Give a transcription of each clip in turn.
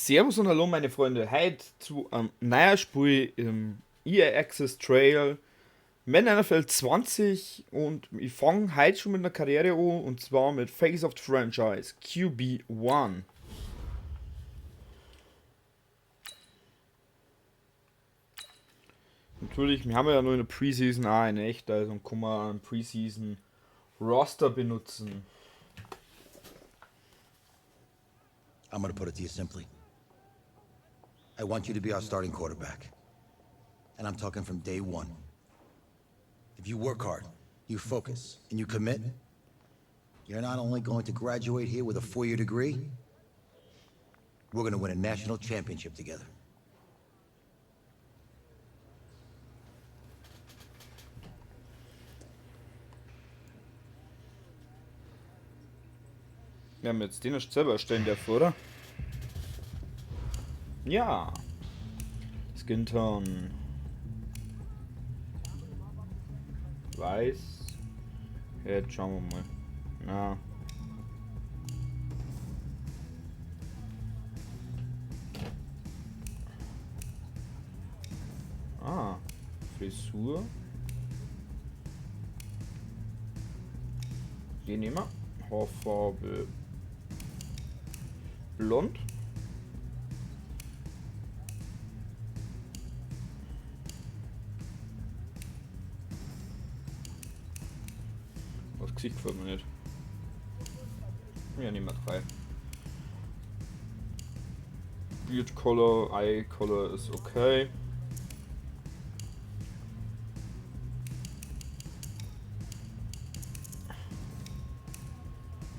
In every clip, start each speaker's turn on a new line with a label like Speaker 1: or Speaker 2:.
Speaker 1: Servus und hallo meine Freunde, heute zu einem neuen Spiel im EA Access Trail Madden NFL 20 und ich fange heute schon mit einer Karriere an und zwar mit Face of the Franchise QB1. Natürlich, wir haben ja nur eine Preseason auch in echt, also kann man einen Preseason Roster benutzen.
Speaker 2: I'm going to put it to you simply. I want you to be our starting quarterback. And I'm talking from day one. If you work hard, you focus, and you commit, you're not only going to graduate here with a 4-year degree, we're going to win a national championship together.
Speaker 1: Wir haben jetzt den erst selber erstellen dürfen, oder? Ja. Skinton. Weiß. Jetzt schauen wir mal. Na. Ah. Frisur. Den nehmen wir. Haarfarbe. Blond. Das Gesicht gefällt mir nicht. Ja, nehmen wir 3. Beard Color, Eye Color ist okay.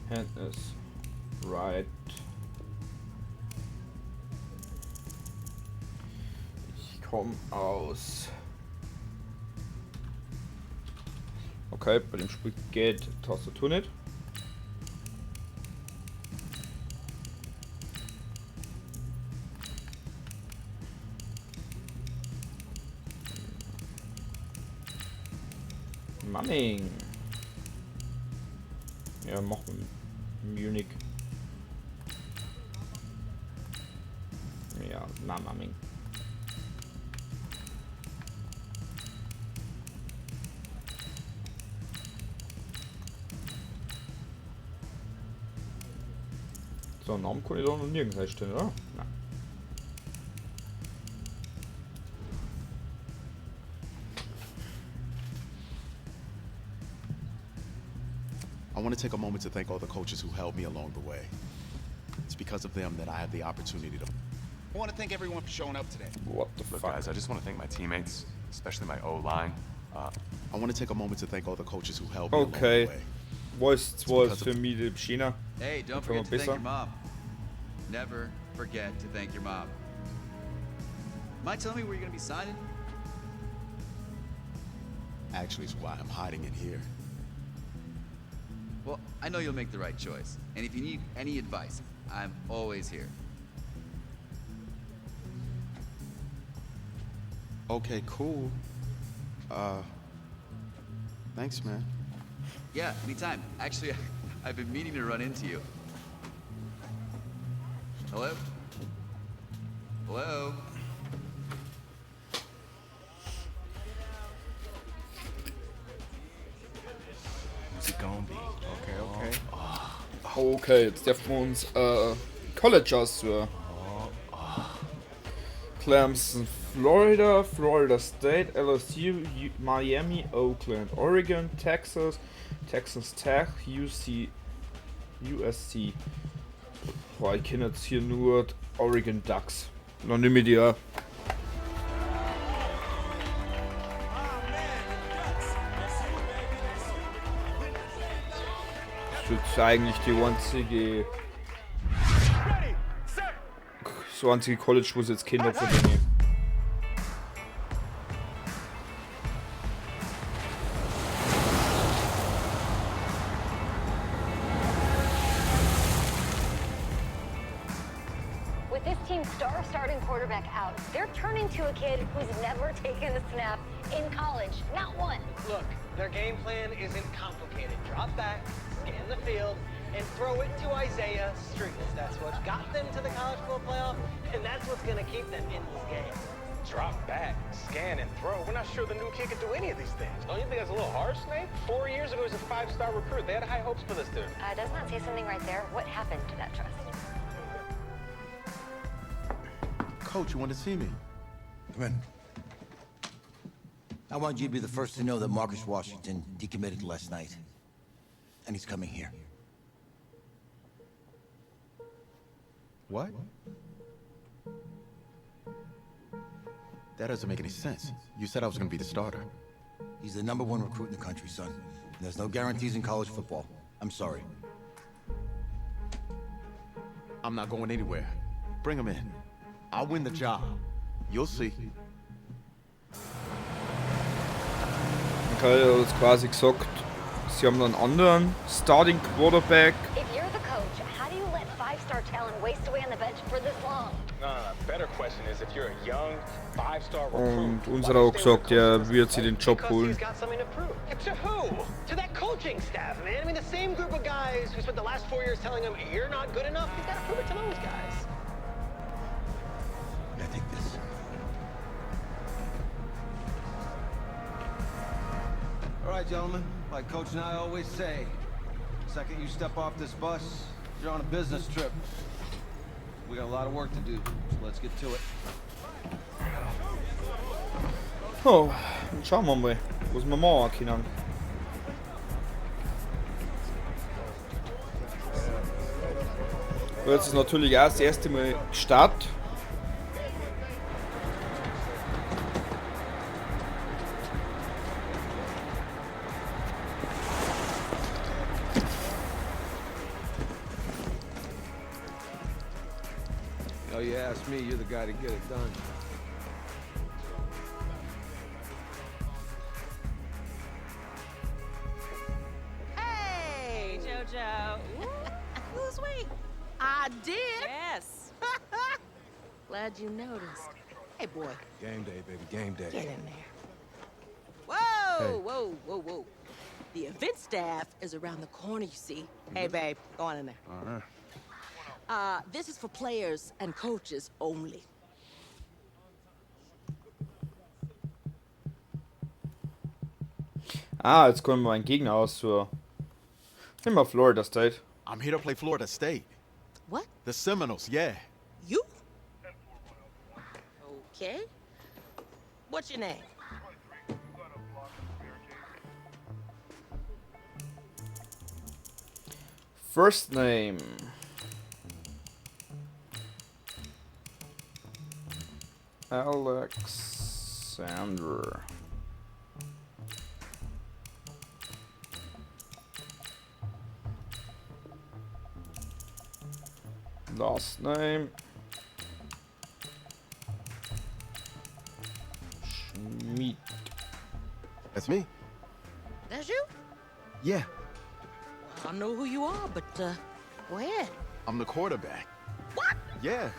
Speaker 1: Hand ist right. Ich komme aus. Okay, bei dem Spiel geht Tastatur nicht. Manning. Ja, machen Munich. Ja, na Manning. So, einen Namen kann ich doch noch nirgends einstellen, oder? Nein.
Speaker 3: I want to take a moment to thank all the coaches who held me along the way. It's because of them that I have the opportunity to...
Speaker 4: I want to thank everyone for showing up today.
Speaker 1: What the
Speaker 5: Look,
Speaker 1: fuck?
Speaker 5: guys, I just want to thank my teammates, especially my O-line.
Speaker 3: I want to take a moment to thank all the coaches who held me along the
Speaker 1: Okay.
Speaker 3: way.
Speaker 1: Voice 2 ist für mich die China.
Speaker 6: Hey, don't
Speaker 1: Kann man
Speaker 6: forget to thank
Speaker 1: besser?
Speaker 6: your mom. Never forget to thank your mom. Mind telling me where you're gonna be signing?
Speaker 3: Actually, it's why I'm hiding it here.
Speaker 6: Well, I know you'll make the right choice. And if you need any advice, I'm always here.
Speaker 3: Okay, cool. Thanks, man.
Speaker 6: Yeah, anytime. Actually, I've been meaning to run into you. Hello? Hello?
Speaker 5: Who's it gonna be?
Speaker 3: Okay.
Speaker 1: Okay, jetzt dürfen wir uns College aussuchen. Clemson, Florida, Florida State, LSU, Miami, Oakland, Oregon, Texas, Texas Tech, USC. Boah, ich kenne jetzt hier nur Oregon Ducks. Noch nicht mit dir. Das ist jetzt eigentlich die einzige College, wo es jetzt Kinder verdienen.
Speaker 7: With this team's star starting quarterback out, they're turning to a kid who's never taken a snap in college. Not one.
Speaker 8: Look, their game plan isn't complicated. Drop back, scan the field, and throw it to Isaiah Streets. That's what got them to the college football playoff, and that's what's going to keep them in this game.
Speaker 9: Drop back, scan, and throw. We're not sure the new kid can do any of these things. Don't you think that's a little harsh, Nate? 4 years ago, he was a 5-star recruit. They had high hopes for this dude.
Speaker 7: Does not say something right there. What happened to that trust?
Speaker 3: Coach, you want to see me?
Speaker 2: Come in. I want you to be the first to know that Marcus Washington decommitted last night. And he's coming here.
Speaker 3: What? That doesn't make any sense. You said I was going to be the starter.
Speaker 2: He's the #1 recruit in the country, son. And there's no guarantees in college football. I'm sorry.
Speaker 3: I'm not going anywhere. Bring him in. I'll win the job. You'll see.
Speaker 1: Michael hat jetzt quasi gesagt, sie haben einen anderen Starting Quarterback.
Speaker 7: If you're the coach, how do you let 5-star talent waste away on the bench for this long?
Speaker 9: No. Better question is if you're a young 5-star
Speaker 1: Und
Speaker 9: recruit.
Speaker 1: unsere hat auch gesagt, er wird sie den Job
Speaker 8: Because
Speaker 1: holen.
Speaker 8: he's got something to prove. To who? To that coaching staff, man. I mean, the same group of guys who spent the last 4 years telling him, you're not good enough. He's got to prove it to those guys.
Speaker 2: I think this.
Speaker 10: All right, gentlemen, like Coach and I always say, the second you step off this bus, you're on a business trip. We got a lot of work to do, so let's get to it.
Speaker 1: Oh, dann schauen wir mal, was wir machen können. Jetzt ist natürlich auch das erste Mal gestartet.
Speaker 10: Oh, you ask me, you're the guy to get it done.
Speaker 11: Hey, JoJo. Lose weight. I did. Yes. Glad you noticed. Hey, boy.
Speaker 10: Game day, baby, game day.
Speaker 11: Get in there. Whoa, whoa. The event staff is around the corner, you see. Hey, babe, go on in there.
Speaker 3: All right.
Speaker 11: This is for players and coaches only.
Speaker 1: Jetzt können wir einen Gegner aussuchen. Nehmen wir Florida State.
Speaker 3: I'm here to play Florida State.
Speaker 11: What?
Speaker 3: The Seminoles, yeah.
Speaker 11: You? Okay. What's your name?
Speaker 1: First name. Alexander. Last name. Schmidt.
Speaker 3: That's me.
Speaker 11: That's you?
Speaker 3: Yeah.
Speaker 11: I know who you are, but go ahead.
Speaker 3: I'm the quarterback.
Speaker 11: What?
Speaker 3: Yeah.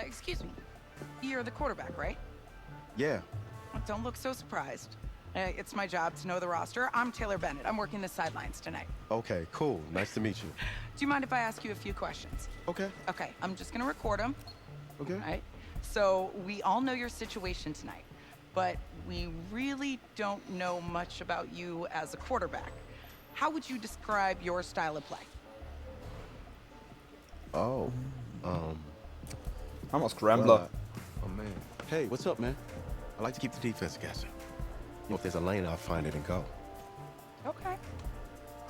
Speaker 12: Excuse me. You're the quarterback, right?
Speaker 3: Yeah.
Speaker 12: Don't look so surprised. It's my job to know the roster. I'm Taylor Bennett. I'm working the sidelines tonight.
Speaker 3: Okay, cool. Nice to meet you.
Speaker 12: Do you mind if I ask you a few questions?
Speaker 3: Okay.
Speaker 12: Okay, I'm just gonna record them.
Speaker 3: Okay.
Speaker 12: All right? So we all know your situation tonight, but we really don't know much about you as a quarterback. How would you describe your style of play?
Speaker 3: Oh.
Speaker 1: I'm a scrambler.
Speaker 3: Oh, man. Hey, what's up, man? I like to keep the defense guessing. You know, if there's a lane, I'll find it and go.
Speaker 12: Okay.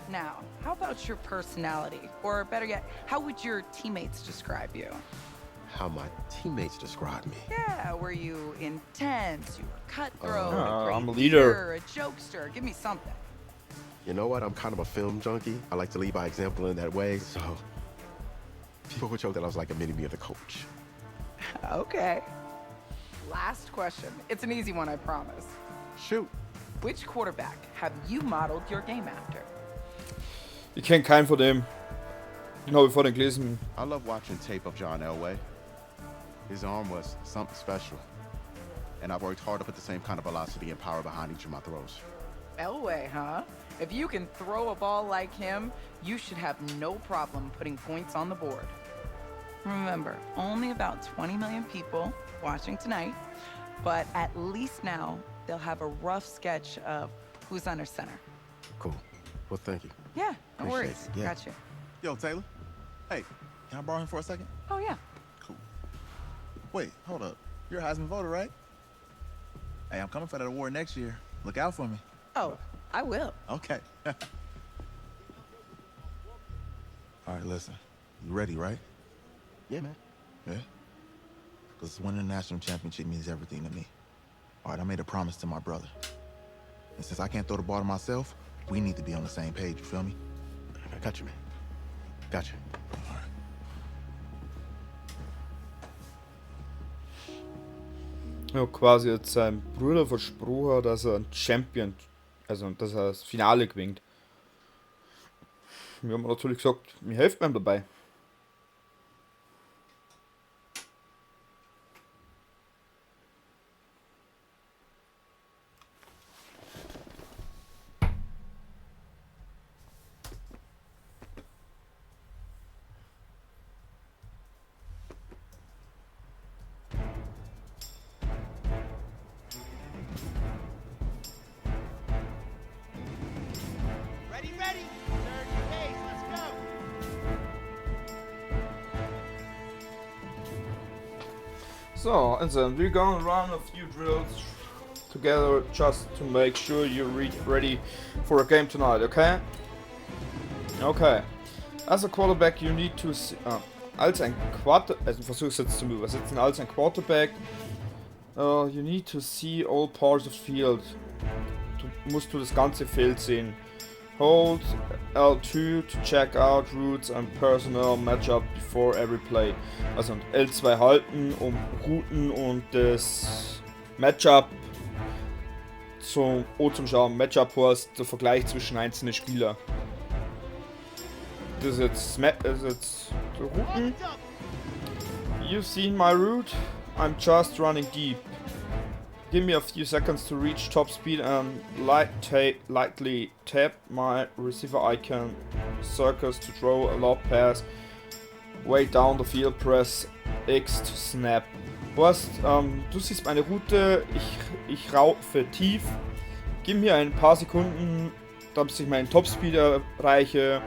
Speaker 12: Now, how about your personality? Or better yet, how would your teammates describe you?
Speaker 3: How my teammates describe me.
Speaker 12: Yeah, were you intense? You were cutthroat,
Speaker 1: I'm a
Speaker 12: great
Speaker 1: leader.
Speaker 12: leader, a jokester? Give me something.
Speaker 3: You know what? I'm kind of a film junkie. I like to lead by example in that way, so people would joke that I was like a mini-me of the coach.
Speaker 12: Okay. Last question. It's an easy one, I promise.
Speaker 3: Shoot.
Speaker 12: Which quarterback have you modeled your game after?
Speaker 1: Ich kenne keinen von dem. Den habe ich vorhin gelesen.
Speaker 3: I love watching tape of John Elway. His arm was something special. And I've worked hard to put the same kind of velocity and power behind each of my throws.
Speaker 12: Elway, huh? If you can throw a ball like him, you should have no problem putting points on the board. Remember, only about 20 million people watching tonight, but at least now they'll have a rough sketch of who's under center.
Speaker 3: Cool. Well, thank you.
Speaker 12: Yeah, no
Speaker 3: Appreciate
Speaker 12: worries.
Speaker 3: it, yeah.
Speaker 12: Gotcha.
Speaker 13: Yo, Taylor. Hey, can I borrow him for a second?
Speaker 12: Oh, yeah.
Speaker 13: Cool. Wait, hold up. You're a Heisman voter, right? Hey, I'm coming for that award next year. Look out for me.
Speaker 12: Oh, I will.
Speaker 13: Okay. All right, listen. You ready, right?
Speaker 3: Yeah, man.
Speaker 13: Yeah? Because winning the national championship means everything to me. All right, I made a promise to my brother. And since I can't throw the ball to myself, we need to be on the same page, you feel me?
Speaker 3: I got you, man. Got you.
Speaker 13: All right.
Speaker 1: Ja, quasi jetzt sein Bruder versprochen hat, dass er ein Champion, also dass er das Finale gewinnt. Wir haben natürlich gesagt, wir helfen ihm dabei. So, and then we're gonna run a few drills together just to make sure you're ready for a game tonight, okay? Okay. As a quarterback, you need to see, als ein Quarterback, you need to see all parts of the field. Musst du das ganze Feld sehen. Hold L2 to check out routes and personnel matchup before every play. Also L2 halten, um Routen und das Matchup zum Schauen. Matchup heißt der Vergleich zwischen einzelnen Spielern. Das ist jetzt die Routen. You've seen my route. I'm just running deep. Give me a few seconds to reach top speed and lightly tap my receiver icon circles to throw a lob pass. Way down the field, press X to snap. Du siehst meine Route, ich raufe tief. Gib mir ein paar Sekunden, damit ich meinen Topspeed erreiche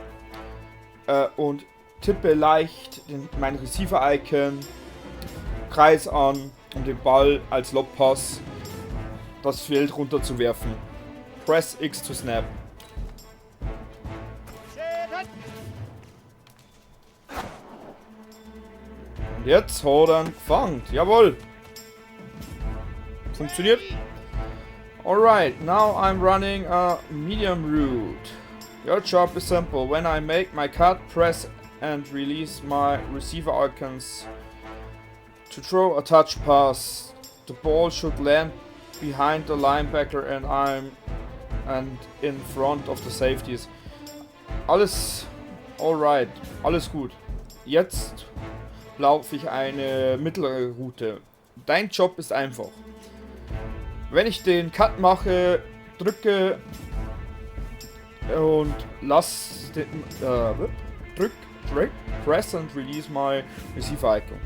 Speaker 1: und tippe leicht mein Receiver-Icon, Kreis an, um den Ball als Lobpass das Feld runter zu werfen. Press X to snap. Und jetzt hat er gefangen. Jawohl. Funktioniert. Alright, now I'm running a medium route. Your job is simple. When I make my cut, press and release my receiver icons to throw a touch pass. The ball should land behind the linebacker and in front of the safeties. Alles alright, alles gut. Jetzt laufe ich eine mittlere Route. Dein Job ist einfach. Wenn ich den Cut mache, drücke und lass den press and release my receiver icon.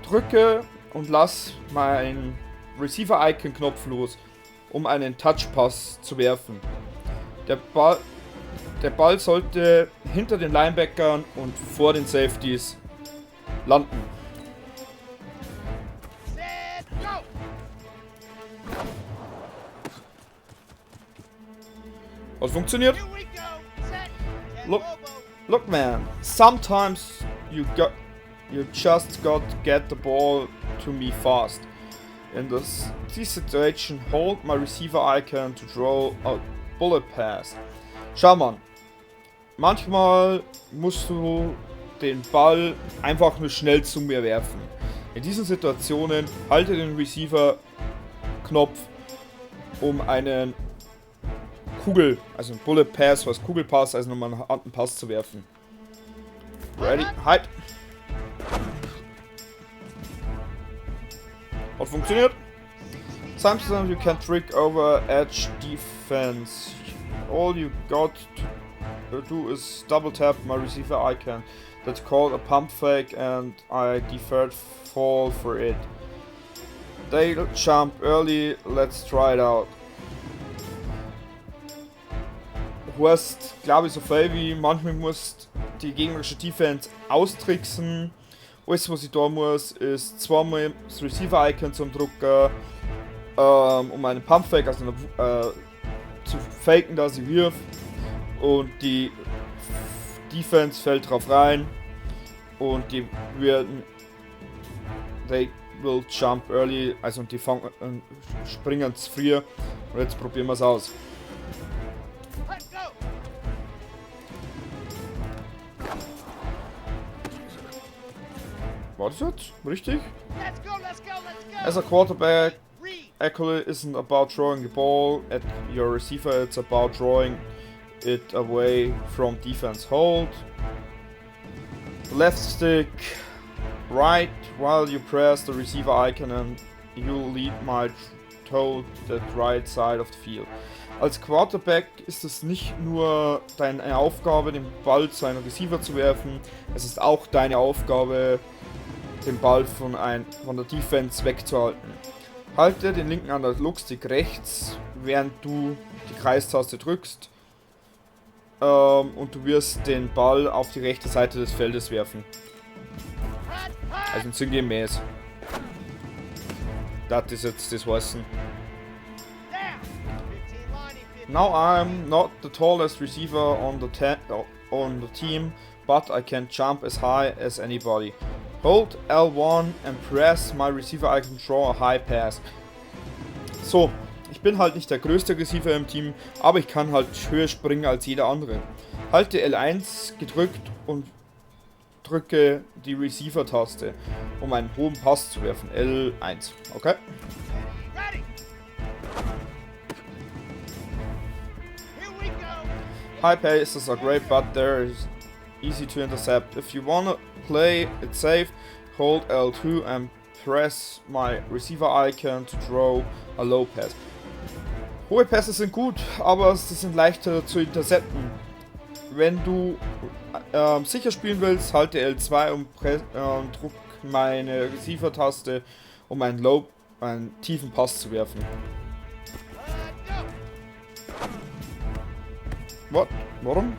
Speaker 1: Drücke und lass mein Receiver Icon Knopf los, um einen Touch Pass zu werfen. Der Ball sollte hinter den Linebackern und vor den Safeties landen. Was funktioniert? Look man, sometimes you just got to get the ball to me fast. In this situation, hold my receiver icon to throw a bullet pass. Schau mal, manchmal musst du den Ball einfach nur schnell zu mir werfen. In diesen Situationen halte den Receiver-Knopf, um einen also ein Bullet Pass, was Kugelpass, also nochmal einen harten Pass zu werfen. Ready, halt! Hat funktioniert. Sometimes you can trick over edge defense. All you got to do is double tap my receiver icon. That's called a pump fake, and I deferred fall for it. They'll jump early, let's try it out. Du hast, glaube ich, so viel wie manchmal musst die gegnerische Defense austricksen. Alles, was ich da muss, ist zweimal das Receiver-Icon zum Drucken, um einen Pump-Fake, also zu faken, dass ich wirf. Und die Defense fällt drauf rein. Und die werden... They will jump early, also die springen zu früh. Und jetzt probieren wir es aus. War das jetzt? Richtig? As a quarterback, actually isn't about throwing the ball at your receiver, it's about throwing it away from defense hold. Left stick right while you press the receiver icon and you'll lead my toe the right side of the field. Als Quarterback ist es nicht nur deine Aufgabe, den Ball zu einem Receiver zu werfen, es ist auch deine Aufgabe, den Ball von der Defense wegzuhalten. Halte den linken Analogstick rechts, während du die Kreistaste drückst, und du wirst den Ball auf die rechte Seite des Feldes werfen. Also sinngemäß. Das ist jetzt das heißen. Now I'm not the tallest receiver on the team, but I can jump as high as anybody. Hold L1 and press my receiver icon, draw a high pass. So, ich bin halt nicht der größte Receiver im Team, aber ich kann halt höher springen als jeder andere. Halte L1 gedrückt und drücke die Receiver-Taste, um einen hohen Pass zu werfen. L1, okay? High passes are great, but they're easy to intercept. If you wanna play it safe, hold L2 and press my receiver icon to throw a low pass. Hohe Pässe sind gut, aber sie sind leichter zu intercepten. Wenn du sicher spielen willst, halte L2 und druck meine Receiver-Taste, um einen tiefen Pass zu werfen. What? Warum?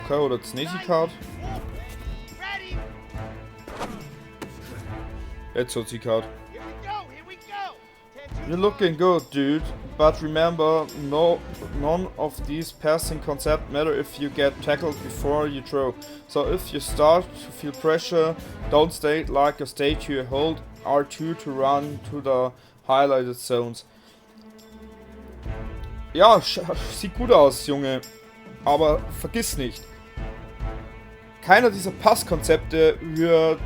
Speaker 1: Okay, oder das nächste Card. Jetzt hat sie Card. You're looking good, dude, but remember, none of these passing concepts matter if you get tackled before you throw. So if you start to feel pressure, don't stay like a statue, hold R2 to run to the highlighted zones. Ja, sieht gut aus, Junge, aber vergiss nicht, keiner dieser Passkonzepte wird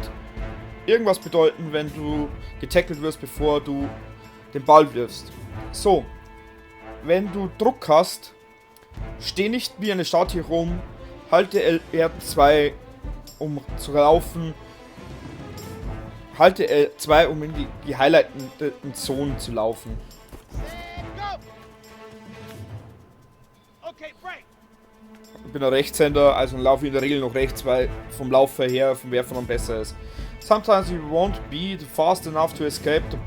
Speaker 1: irgendwas bedeuten, wenn du getackelt wirst, bevor du den Ball wirfst. So, wenn du Druck hast, steh nicht wie eine Statue rum, halte R2, um zu laufen, halte L2, um in die gehighlighteten Zonen zu laufen. Ich bin ein Rechtshänder, also laufe ich in der Regel noch rechts, weil vom Laufe her, vom Werfen dann besser ist. Sometimes you won't be fast enough to escape the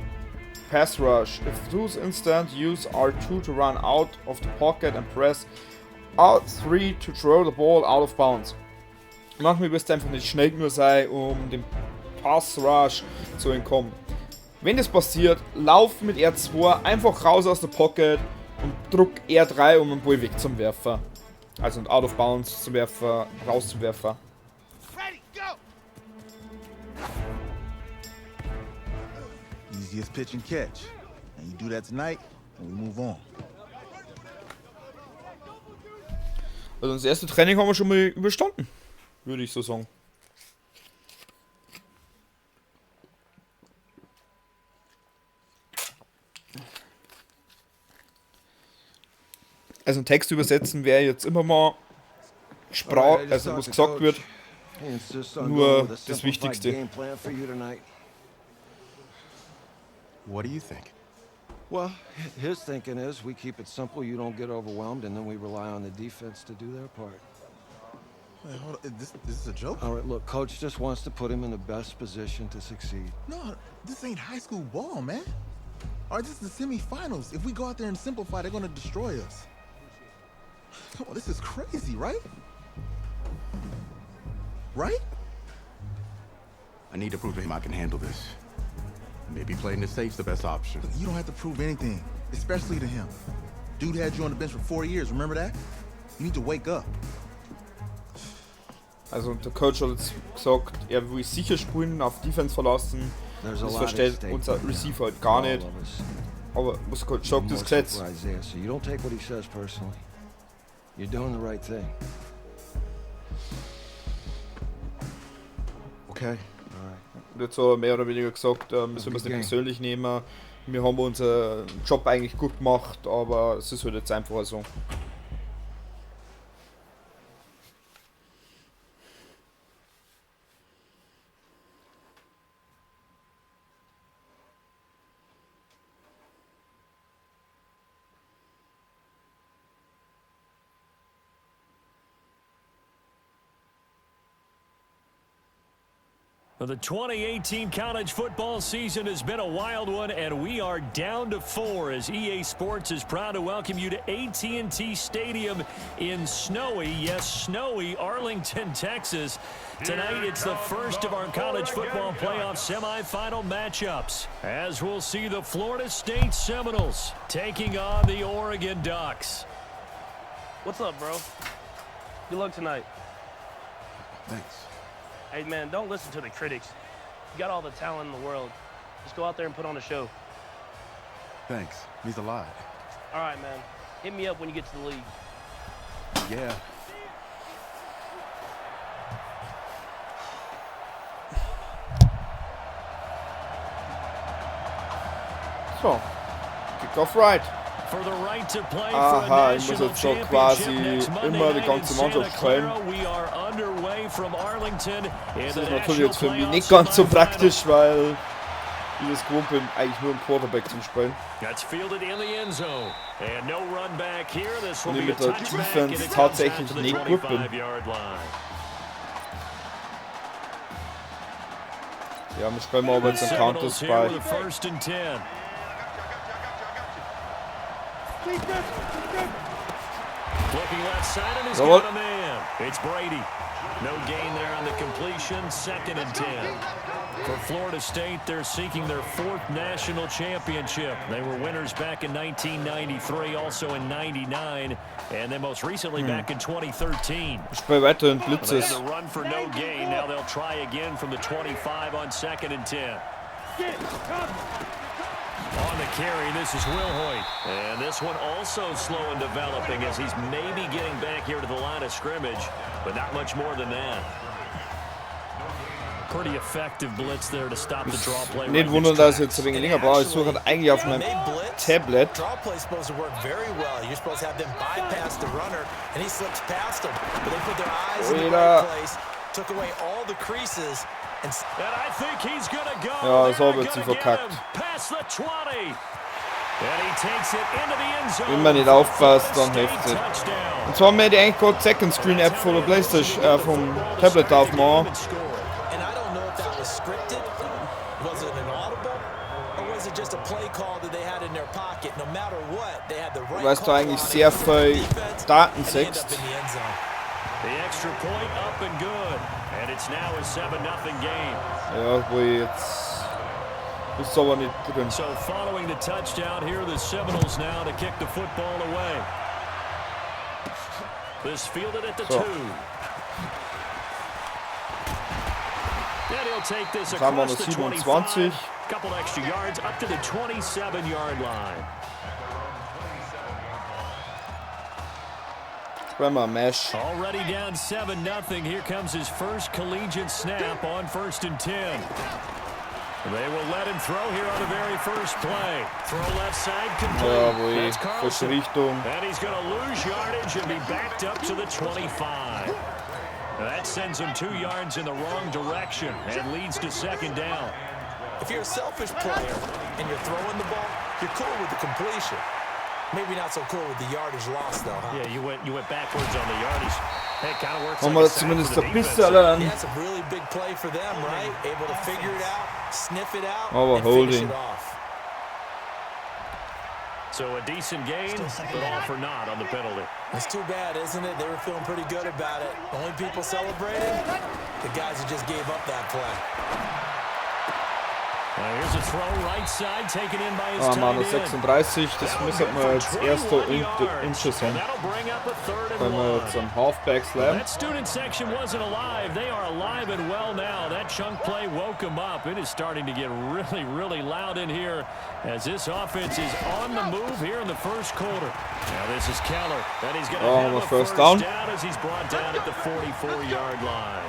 Speaker 1: pass rush. If those instant, use R2 to run out of the pocket and press R3 to throw the ball out of bounds. Manchmal wirst du einfach nicht schnell genug sein, um dem Pass Rush zu entkommen. Wenn das passiert, lauf mit R2 einfach raus aus der Pocket und druck R3, um den Ball weg zum Werfer. Also out of bounds zum Werfer, raus zum Werfer.
Speaker 13: Easiest pitch and catch. And you do that tonight, and we move on.
Speaker 1: Also das erste Training haben wir schon mal überstanden, würde ich so sagen. Also einen Text übersetzen wäre jetzt immer mal Sprache, also was gesagt wird, nur das Wichtigste.
Speaker 3: What do you think?
Speaker 10: Well, his thinking is we keep it simple, you don't get overwhelmed, and then we rely on the defense to do their part.
Speaker 13: Wait, hold on. Is this a joke?
Speaker 10: All right, look, Coach just wants to put him in the best position to succeed.
Speaker 13: No, this ain't high school ball, man. All right, this is the semifinals. If we go out there and simplify, they're gonna destroy us. Come on, this is crazy, right? Right?
Speaker 3: I need to prove to him I can handle this. Maybe playing it safe's the best option.
Speaker 13: Look, you don't have to prove anything, especially to him. Dude had you on the bench for 4 years, remember that? You need to wake up.
Speaker 1: Also der Coach hat jetzt gesagt, er will sicher spielen, auf Defense verlassen. Das versteht unser Receiver halt gar nicht. Aber was Coach sagt, das Gesetz.
Speaker 10: So you don't take what he says personally. You're doing the right thing.
Speaker 3: Okay.
Speaker 1: Und jetzt hat er mehr oder weniger gesagt, müssen wir es nicht persönlich nehmen. Wir haben unseren Job eigentlich gut gemacht, aber es ist halt jetzt einfach so.
Speaker 14: The 2018 college football season has been a wild one, and we are down to 4 as EA Sports is proud to welcome you to AT&T Stadium in snowy, yes, snowy Arlington, Texas. Tonight, it's the first of our college football playoff semifinal matchups, as we'll see the Florida State Seminoles taking on the Oregon Ducks.
Speaker 15: What's up, bro? Good luck tonight.
Speaker 3: Thanks.
Speaker 15: Hey, man, don't listen to the critics. You got all the talent in the world. Just go out there and put on a show.
Speaker 3: Thanks. Means a lot.
Speaker 15: All right, man. Hit me up when you get to the league.
Speaker 3: Yeah.
Speaker 1: So, Kickoff right. Aha, ich muss jetzt so quasi immer die ganze Mannschaft stellen. Das ist natürlich jetzt für mich nicht ganz so praktisch, weil ich das gewohnt bin, eigentlich nur einen Quarterback zum Spielen. Und ich mit der Defense tatsächlich nicht gut bin. Ja, wir spielen aber jetzt einen Counter-Spy.
Speaker 14: Looking left side and he's got a man. It's Brady. No gain there on the completion. 2nd and 10. For Florida State, they're seeking their 4th national championship. They were winners back in 1993, also in 99, and then most recently back in 2013.
Speaker 1: Spiel weiter in Blitzes.
Speaker 14: They had to run for no gain. Now they'll try again from the 25 on 2nd and 10. On the carry, this is Will Hoyt. And this one also slow in developing as he's maybe getting back here to the line of scrimmage, but not much more than that. Pretty effective blitz there to stop the draw play.
Speaker 1: Nicht wundern, dass jetzt ein wenig länger braucht. Ich suche eigentlich auf meinem Tablet.
Speaker 16: Draw play is supposed to work very well. You're supposed to have them bypass the runner, and he slips past them. But they put their eyes in the right place, took away all the creases.
Speaker 14: And I think he's gonna go.
Speaker 1: Ja, so wird sie verkackt. Wenn man nicht aufpasst, dann heftig. Und zwar haben wir die eigentlich gerade Second Screen App von der PlayStation, vom Tablet aufmachen. Weil du eigentlich sehr viel Daten siehst.
Speaker 14: The extra point up and good. And it's now a 7-0 game.
Speaker 1: Ja, wo jetzt ist aber nicht drin.
Speaker 14: So following the touchdown, here are the Seminoles now to kick the football away. This fielded at the 2. And he'll take this across the 25. Couple extra yards up to the 27-yard line.
Speaker 1: Mesh.
Speaker 14: Already down 7-0. Here comes his first collegiate snap on 1st and 10. They will let him throw here on the very first play. Throw left side complete. That's Carlson. And he's going to lose yardage and be backed up to the 25. That sends him 2 yards in the wrong direction and leads to 2nd down.
Speaker 16: If you're a selfish player and you're throwing the ball, you're cool with the completion. Maybe not so cool with the yardage loss, though, huh?
Speaker 14: Yeah, you went backwards on the yardage. Hey, it kind of works
Speaker 1: Kommen
Speaker 14: like
Speaker 1: wir
Speaker 14: a sack
Speaker 1: zumindest
Speaker 14: for the
Speaker 1: ein
Speaker 14: defense.
Speaker 1: bisschen an.
Speaker 16: Yeah, it's a really big play for them, right? Able to figure it out, sniff it out,
Speaker 1: Aber
Speaker 16: and finish
Speaker 1: holding.
Speaker 16: it off.
Speaker 14: So a decent gain, but all for naught on the penalty.
Speaker 16: It's too bad, isn't it? They were feeling pretty good about it. The only people celebrating, the guys who just gave up that play.
Speaker 14: Here's a throw right side, taken in by his
Speaker 1: Ah,
Speaker 14: tight
Speaker 1: Mann,
Speaker 14: end.
Speaker 1: 36, das müssen wir als erster Interception. Wenn wir jetzt am Halfback slam.
Speaker 14: That student section wasn't alive. They are alive and well now. That chunk play woke them up. It is starting to get really, really loud in here as this offense is on the move here in the first quarter. Now this is Keller. And he's going to have a first down as he's brought down at the 44-yard line.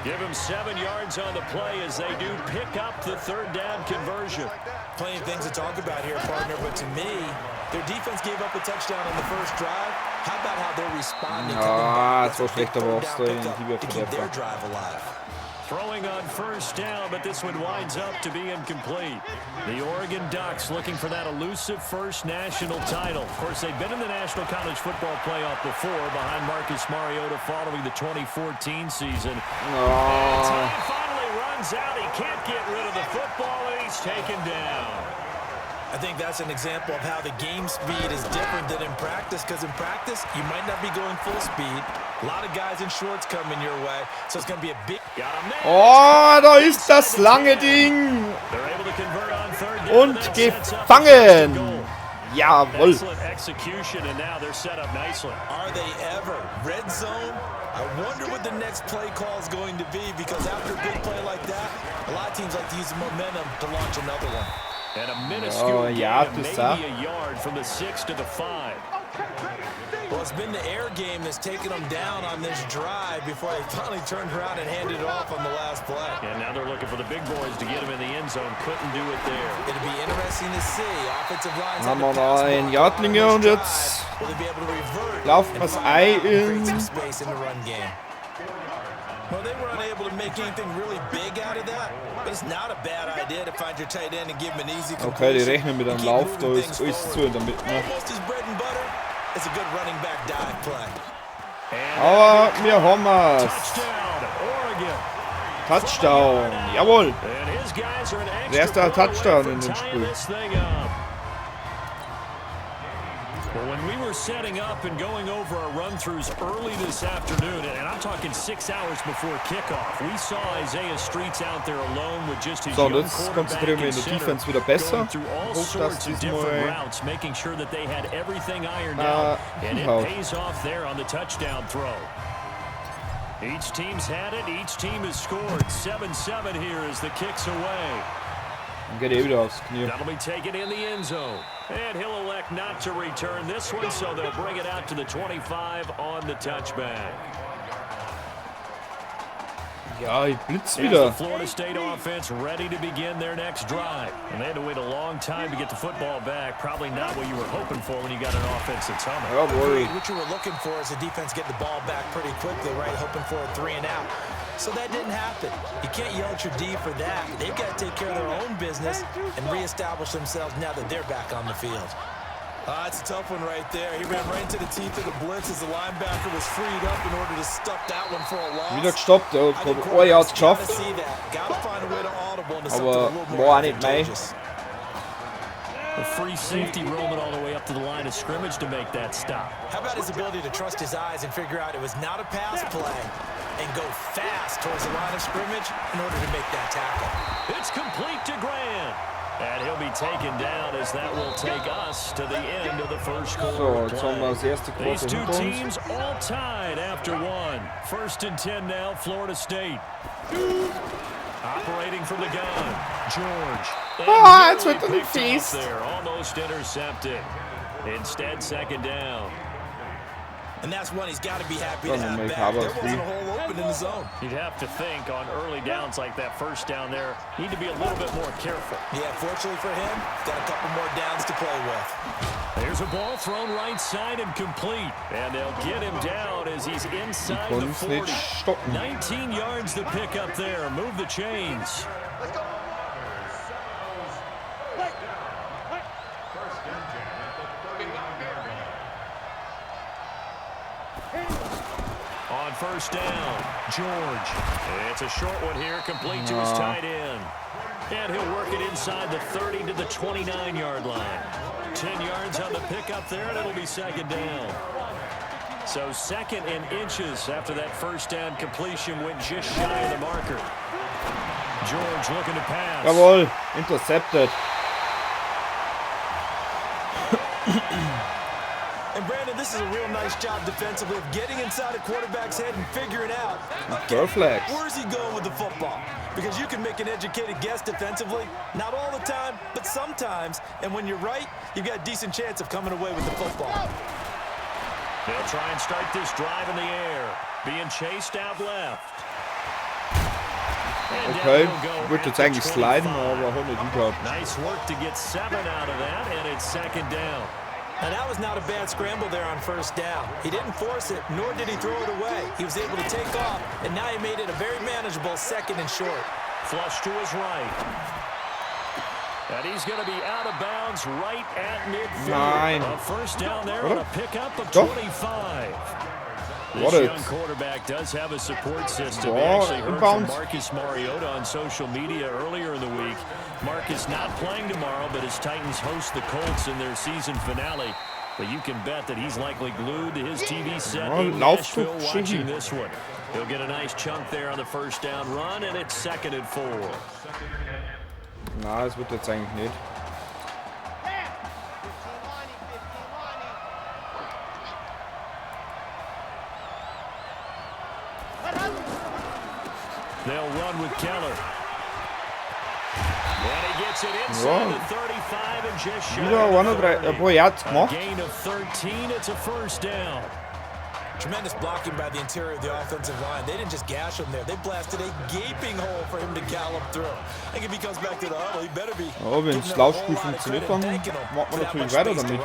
Speaker 14: Give him 7 yards on the play as they do pick up the third down conversion.
Speaker 16: Plenty of things to talk about here, partner, but to me, their defense gave up a touchdown on the first drive. How about how they're responding?
Speaker 1: Ah, so schlechter Boss,
Speaker 16: to keep their drive alive.
Speaker 14: Throwing on first down, but this one winds up to be incomplete. The Oregon Ducks looking for that elusive first national title. Of course, they've been in the National College Football Playoff before behind Marcus Mariota following the 2014 season. And time finally runs out. He can't get rid of the football, and he's taken down.
Speaker 16: I think that's an example of how the game speed is different than in practice, because in practice, you might not be going full speed. A lot of guys in shorts coming your way, so it's going to be a big...
Speaker 1: Oh, da ist das lange Ding. Und gefangen. Jawohl.
Speaker 14: Execution, and now they're set up nicely.
Speaker 16: Are they ever? Red zone? I wonder what the next play call is going to be, because after a big play like that, a lot of teams like to use the momentum to launch another one.
Speaker 14: And a minuscule gain, maybe a yard from the 6 to the 5.
Speaker 16: Well, it's been the air game that's taken them down on this drive before they finally turned around and handed it off on the last play.
Speaker 14: And now they're looking for the big boys to get him in the end zone. Couldn't do it there.
Speaker 16: It'll be interesting to see. Offensive lines
Speaker 1: haben wir noch einen Yardlinge und jetzt laufen wir es ein in...
Speaker 16: Well, they were unable to make anything really big out of that, but it's not a bad idea to find your tight end and give him an easy completion.
Speaker 1: Okay, die rechnen mit einem Lauf, da ist alles zu in der Mitte.
Speaker 16: Almost his bread and butter. It's a good running back dive play.
Speaker 1: Aber wir haben es. Touchdown, jawohl. Der erste Touchdown in dem Spiel.
Speaker 14: Well, when we were setting up and going over our run-throughs early this afternoon, and I'm talking 6 hours before kickoff, we saw Isaiah Streets out there alone with just his young quarterback and center, going through all sorts of different routes, making sure that they had everything ironed out, and it pays off there on the touchdown throw. Each team's had it, each team has scored. 7-7 here as the kick's away. That'll be taken in the end zone. And he'll elect not to return this one, so they'll bring it out to the 25 on the touchback.
Speaker 1: Ja, ich blitz wieder.
Speaker 14: The Florida State offense ready to begin their next drive. And they had to wait a long time to get the football back. Probably not what you were hoping for when you got an offense that's humming.
Speaker 16: Agreed. What you were looking for is the defense get the ball back pretty quickly, right? Hoping for a 3 and out. So that didn't happen. You can't yell at your D for that. They've got to take care of their own business and reestablish themselves now that they're back on the field. That's a tough one right there. He ran right into the teeth of the blitz as the linebacker was freed up in order to stop that one for a loss.
Speaker 1: Wieder gestoppt, oh, er hat's geschafft. Aber war nicht mehr.
Speaker 14: A free safety roaming all the way up to the line of scrimmage to make that stop.
Speaker 16: How about his ability to trust his eyes and figure out it was not a pass play and go fast towards the line of scrimmage in order to make that tackle.
Speaker 14: It's complete to Grant. And he'll be taken down as that will take us to the end of the first quarter. These two teams all tied after one. 1st and 10 now, Florida State. Operating from the gun, George.
Speaker 1: Jetzt wird er fies.
Speaker 14: There, almost intercepted. Instead, 2nd down.
Speaker 16: And that's one he's got to be happy to have back. There wasn't a hole open in the zone.
Speaker 14: You'd have to think on early downs like that first down there, need to be a little bit more careful.
Speaker 16: Yeah, fortunately for him, got a couple more downs to play with.
Speaker 14: There's a ball thrown right side and complete. And they'll get him down as he's inside the 40. 19 yards to pick up there. Move the chains. first down. George. It's a short one here, complete to his tight end. And he'll work it inside the 30 to the 29-yard line. 10 yards on the pickup there, and it'll be second down. So second and inches after that first down completion went just shy of the marker. George looking to pass.
Speaker 1: Jawohl, intercepted.
Speaker 16: And Brandon, this is a real nice job defensively of getting inside a quarterback's head and figuring out, okay, where's he going with the football? Because you can make an educated guess defensively, not all the time, but sometimes. And when you're right, you've got a decent chance of coming away with the football.
Speaker 14: They'll try and start this drive in the air, being chased out left.
Speaker 1: Okay, wird jetzt eigentlich sliden, aber 100 Meter.
Speaker 14: Nice work to get 7 out of that, and it's second down.
Speaker 16: And that was not a bad scramble there on first down. He didn't force it, nor did he throw it away. He was able to take off, and now he made it a very manageable second and short.
Speaker 14: Flush to his right. And he's going to be out of bounds right at midfield. A first down there on a pickup of 25. This young quarterback does have a support system. We actually heard from Marcus Mariota on social media earlier in the week. Marcus not playing tomorrow, but his Titans host the Colts in their season finale. But you can bet that he's likely glued to his TV set in Nashville watching this one. He'll get a nice chunk there on the first down run, and it's second and 4.
Speaker 1: Na, das wird jetzt eigentlich nicht.
Speaker 14: They'll run with Keller. And he gets it inside the 35 and just shy of 30. Gain of 13, it's a first down.
Speaker 16: Tremendous blocking by the interior of the offensive line. They didn't just gash him there. They blasted a gaping hole for him to gallop through. I think if he comes back to the huddle, he better be.
Speaker 1: Oh, wenn das Laufspiel funktioniert, dann macht man natürlich weiter damit.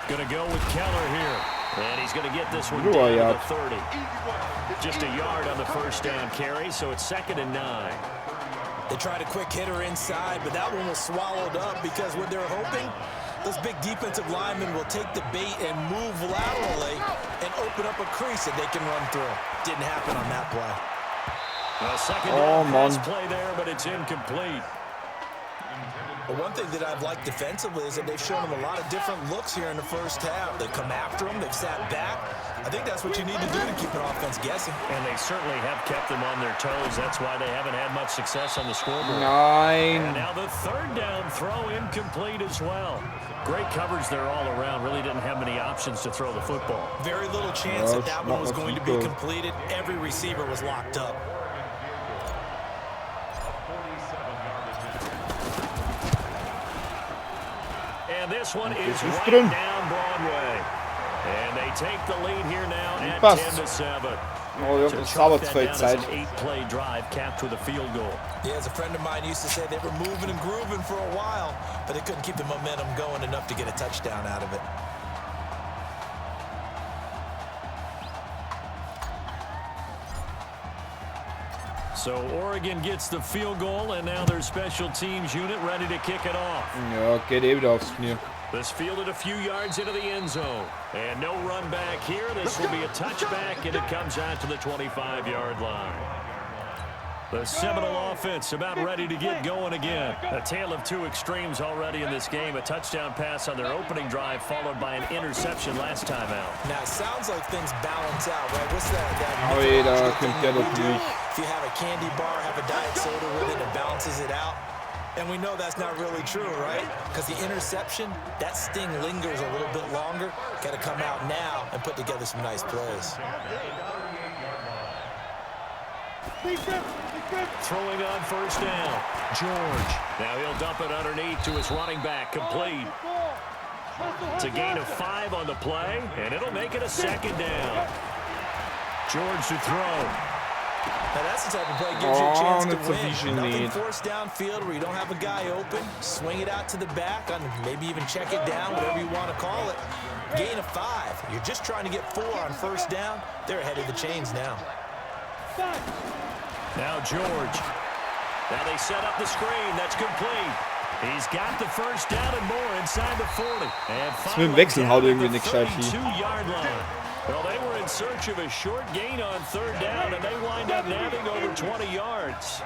Speaker 14: Gonna go with Keller here. And he's going to get this one down to the 30. Just a yard on the first down carry, so it's second and 9.
Speaker 16: They tried a quick hitter inside, but that one was swallowed up because what they're hoping, those big defensive linemen will take the bait and move laterally and open up a crease that they can run through. Didn't happen on that play.
Speaker 14: A second down pass play there, but it's incomplete.
Speaker 16: But one thing that I've liked defensively is that they've shown them a lot of different looks here in the first half. They come after them, they've sat back. I think that's what you need to do to keep an offense guessing.
Speaker 14: And they certainly have kept them on their toes. That's why they haven't had much success on the scoreboard.
Speaker 1: 9.
Speaker 14: And now the third down throw incomplete as well. Great coverage there all around. Really didn't have many options to throw the football.
Speaker 16: Very little chance that that one was going to be completed. Every receiver was locked up.
Speaker 14: And this one is right down Broadway. And they take the lead here now at 10-7.
Speaker 1: Oh, wir haben eine Arbeitszeit.
Speaker 14: 8-play drive capped with a field goal.
Speaker 16: Yeah, as a friend of mine used to say, they were moving and grooving for a while, but they couldn't keep the momentum going enough to get a touchdown out of it.
Speaker 14: So Oregon gets the field goal, and now their special teams unit ready to kick it off.
Speaker 1: Ja, geht wieder aufs Knie.
Speaker 14: This fielded a few yards into the end zone. And no run back here. This will be a touchback, and it comes out to the 25-yard line. The Seminole offense about ready to get going again. A tale of two extremes already in this game. A touchdown pass on their opening drive, followed by an interception last time out.
Speaker 16: Now, it sounds like things balance out, right? What's that
Speaker 1: oh, jeder kennt ja das nicht.
Speaker 16: If you have a candy bar, have a diet soda with it, it balances it out. And we know that's not really true, right? Because the interception, that sting lingers a little bit longer. Got to come out now and put together some nice plays.
Speaker 14: Throwing on first down, George. Now he'll dump it underneath to his running back, complete. It's a gain of 5 on the play, and it'll make it a second down. George to throw.
Speaker 16: Now that's the type of play that gives you a chance to win. Nothing forced downfield where you don't have a guy open. Swing it out to the back, and maybe even check it down, whatever you want to call it. Gain of 5. You're just trying to get 4 on first down. They're ahead of the chains now.
Speaker 14: Now George. Now they set up the screen. That's complete. He's got the first down and more inside the 40.
Speaker 1: Das mit dem Wechseln haut irgendwie nicht gescheit hin.
Speaker 14: Well, they were in search of a short gain on third down, and they wind up nabbing over 20 yards.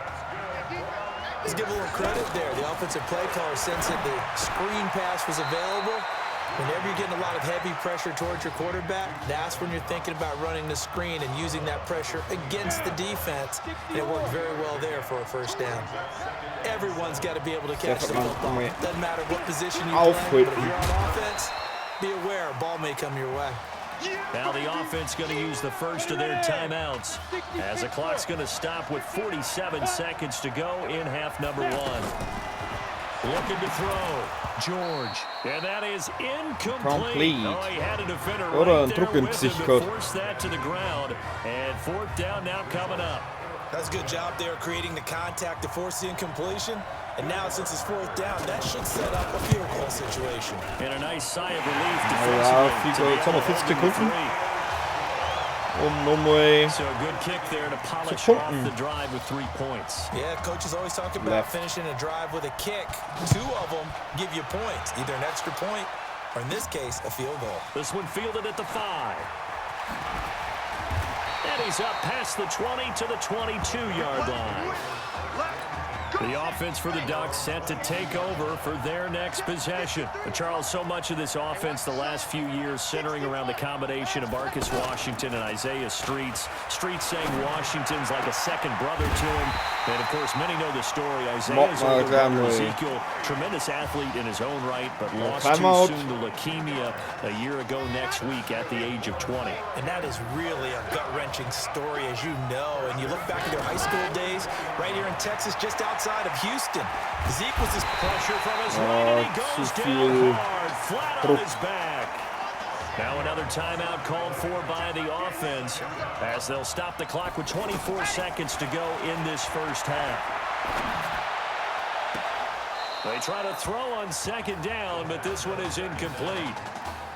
Speaker 16: Let's give a little credit there. The offensive play caller sensed that the screen pass was available. Whenever you're getting a lot of heavy pressure towards your quarterback, that's when you're thinking about running the screen and using that pressure against the defense. And it worked very well there for a first down. Everyone's got to be able to catch the football. Doesn't matter what position you play, but if you're on offense, be aware a ball may come your way.
Speaker 14: Now the offense going to use the first of their timeouts as the clock's going to stop with 47 seconds to go in half number 1. Looking to throw. George. And that is incomplete. Oh, he had a defender right there with him to force that to the ground. And fourth down now coming up.
Speaker 16: That's a good job there creating the contact to force the incompletion. And now, since it's fourth down, that should set up a field goal situation.
Speaker 14: And a nice sigh of relief.
Speaker 1: Ja, jetzt haben wir 40 Sekunden. Nochmal
Speaker 14: so a good kick there to polish off the drive with 3 points.
Speaker 16: Yeah, coaches always talk about finishing a drive with a kick. 2 of them give you points, either an extra point or, in this case, a field goal.
Speaker 14: This one fielded at the 5. And he's up past the 20 to the 22-yard line. The offense for the Ducks set to take over for their next possession. But Charles, so much of this offense the last few years centering around the combination of Marcus Washington and Isaiah Streets. Streets saying Washington's like a second brother to him. And, of course, many know the story. Isaiah's older brother, Ezekiel, tremendous athlete in his own right, but lost too soon to leukemia a year ago next week at the age of 20.
Speaker 16: And that is really a gut-wrenching story, as you know. And you look back at their high school days right here in Texas, just outside of Houston. Zeke was this pressure from his right, and he goes down hard, flat on his back. Now another timeout called for by the offense as they'll stop the clock with 24 seconds to go in this first half.
Speaker 14: They try to throw on second down, but this one is incomplete.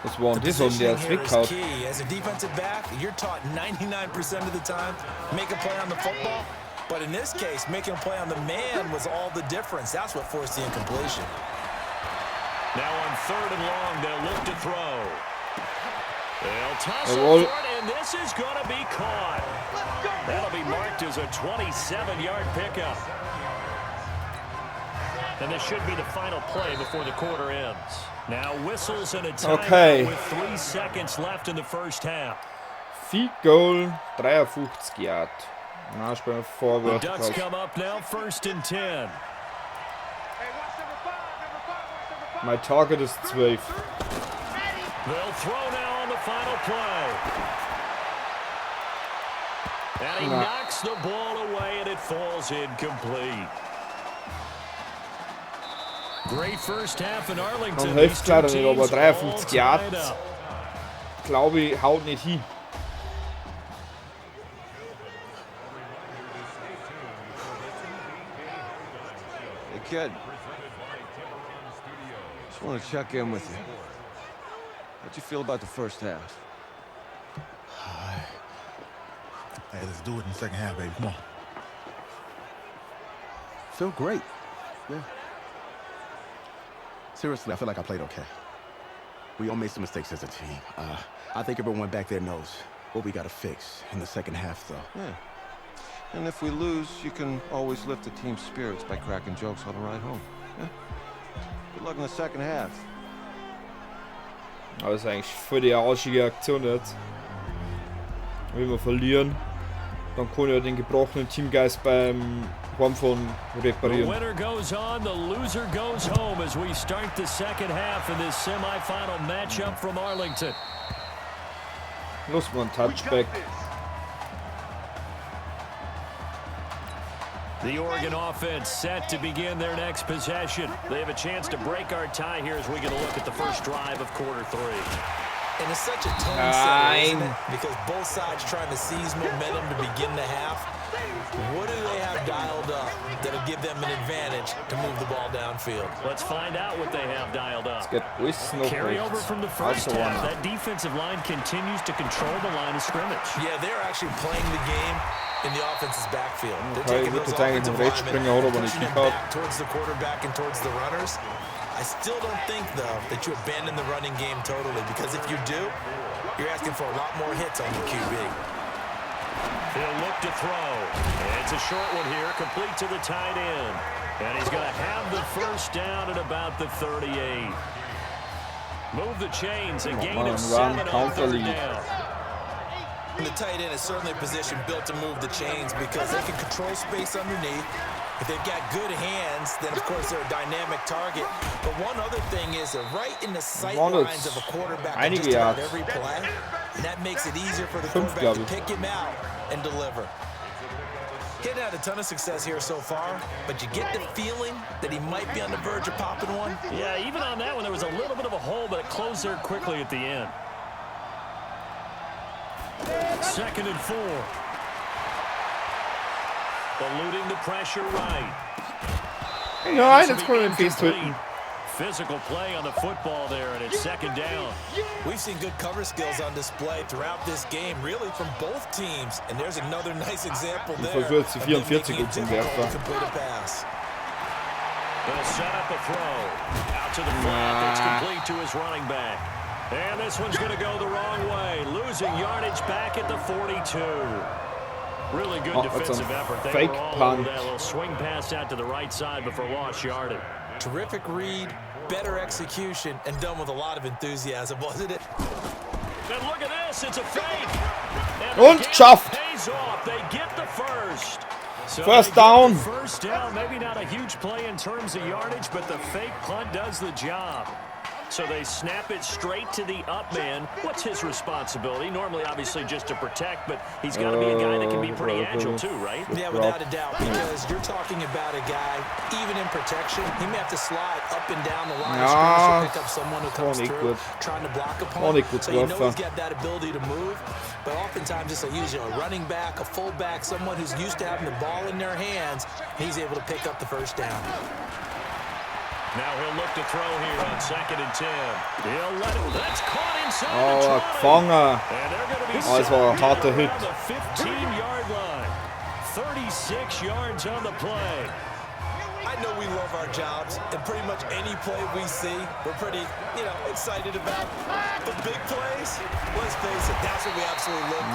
Speaker 1: Das war das und der Zwickhaut.
Speaker 16: As a defensive back, you're taught 99% of the time make a play on the football. But in this case, making a play on the man was all the difference. That's what forced the incompletion.
Speaker 14: Now on third and long, they'll look to throw. They'll toss it for it, and this is going to be caught. That'll be marked as a 27-yard pickup. And this should be the final play before the quarter ends. Now whistles and a timeout with 3 seconds left in the first half.
Speaker 1: Field goal, 53 Yard.
Speaker 14: The Ducks come up now, 1st and 10.
Speaker 1: My target is 12.
Speaker 14: They'll throw now on the final play. And he knocks the ball away, and it falls incomplete. Great first half in Arlington.
Speaker 1: Dann hilft leider nicht, aber 53 Yards, glaube ich, haut nicht hin.
Speaker 10: Hey, kid. Just want to check in with you. How'd you feel about the first half?
Speaker 13: Hey, let's do it in the second half, baby. Come on.
Speaker 3: Feel great. Yeah. Seriously, I feel like I played okay. We all made some mistakes as a team. I think everyone back there knows what we got to fix in the second half, though.
Speaker 10: Yeah. And if we lose, you can always lift the team's spirits by cracking jokes on the ride home. Yeah? Good luck in the second half.
Speaker 1: Das ist eigentlich voll die arschige Aktion jetzt. Wenn wir verlieren, dann kann er den gebrochenen Teamgeist beim Heimfahren reparieren.
Speaker 14: The winner goes on, the loser goes home as we start the second half in this semifinal matchup from Arlington.
Speaker 1: Los, man, Touchback.
Speaker 14: The Oregon offense set to begin their next possession. They have a chance to break our tie here as we get a look at the first drive of quarter 3.
Speaker 16: And it's such a tone setter, isn't it? Because both sides trying to seize momentum to begin the half. What do they have dialed up that'll give them an advantage to move the ball downfield?
Speaker 14: Let's find out what they have dialed up.
Speaker 1: Carry
Speaker 14: over from the first half. That defensive line continues to control the line of scrimmage.
Speaker 16: Yeah, they're actually playing the game in the defense's backfield. They're
Speaker 1: Okay,
Speaker 16: taking
Speaker 1: wird
Speaker 16: those
Speaker 1: jetzt eigentlich
Speaker 16: offensive
Speaker 1: ein Rechtsspringer, oder?
Speaker 16: linemen,
Speaker 1: Wenn ich
Speaker 16: pushing
Speaker 1: Kick
Speaker 16: them
Speaker 1: habe.
Speaker 16: back towards the quarterback and towards the runners. I still don't think, though, that you abandon the running game totally, because if you do, you're asking for a lot more hits on your QB.
Speaker 14: He'll look to throw. It's a short one here, complete to the tight end. And he's going to have the first down at about the 38. Move the chains, a gain of 7 on third down.
Speaker 16: And the tight end is certainly a position built to move the chains because they can control space underneath. If they've got good hands, then, of course, they're a dynamic target. But one other thing is they're right in the sight lines of a quarterback on just about every play. And that makes it easier for the quarterback to pick him out and deliver. He's had a ton of success here so far, but you get the feeling that he might be on the verge of popping one.
Speaker 14: Yeah, even on that one, there was a little bit of a hole, but it closed there quickly at the end. 2nd and 4. Eluding the pressure right.
Speaker 1: Ja, jetzt können wir den festhalten.
Speaker 14: Physical play on the football there, and it's 2nd down.
Speaker 16: We've seen good cover skills on display throughout this game, really from both teams. And there's another nice example there.
Speaker 1: Versucht jetzt die 44 gut zum Werfer.
Speaker 14: They'll set up a throw. Out to the flat, that's complete to his running back. And this one's going to go the wrong way. Losing yardage back at the 42. Really good defensive effort. They were all over that little swing pass out to the right side before lost yardage.
Speaker 16: Terrific read, better execution, and done with a lot of enthusiasm, wasn't it?
Speaker 14: And look at this, it's a fake.
Speaker 1: Und geschafft.
Speaker 14: Pays off. They get the first. So
Speaker 1: First down.
Speaker 14: First down, maybe not a huge play in terms of yardage, but the fake punt does the job. So they snap it straight to the up man. What's his responsibility? Normally, obviously, just to protect, but he's got to be a guy that can be pretty agile too, right?
Speaker 16: Yeah, without a doubt, because you're talking about a guy, even in protection, he may have to slide up and down the line of scrimmage to pick up someone who comes through, trying to block a punt. So you know he's got that ability to move, but oftentimes it's usually a running back, a fullback, someone who's used to having the ball in their hands, he's able to pick up the first down.
Speaker 14: Now he'll look to throw here on 2nd and 10. He'll let it. That's caught inside the 20.
Speaker 1: Gefangen.
Speaker 14: And they're going to be
Speaker 1: Das war ein harter Hit.
Speaker 14: the 15-yard line. 36 yards on the play.
Speaker 16: I know we love our jobs, and pretty much any play we see, we're pretty, excited about. The big plays, let's face it, that's what we absolutely live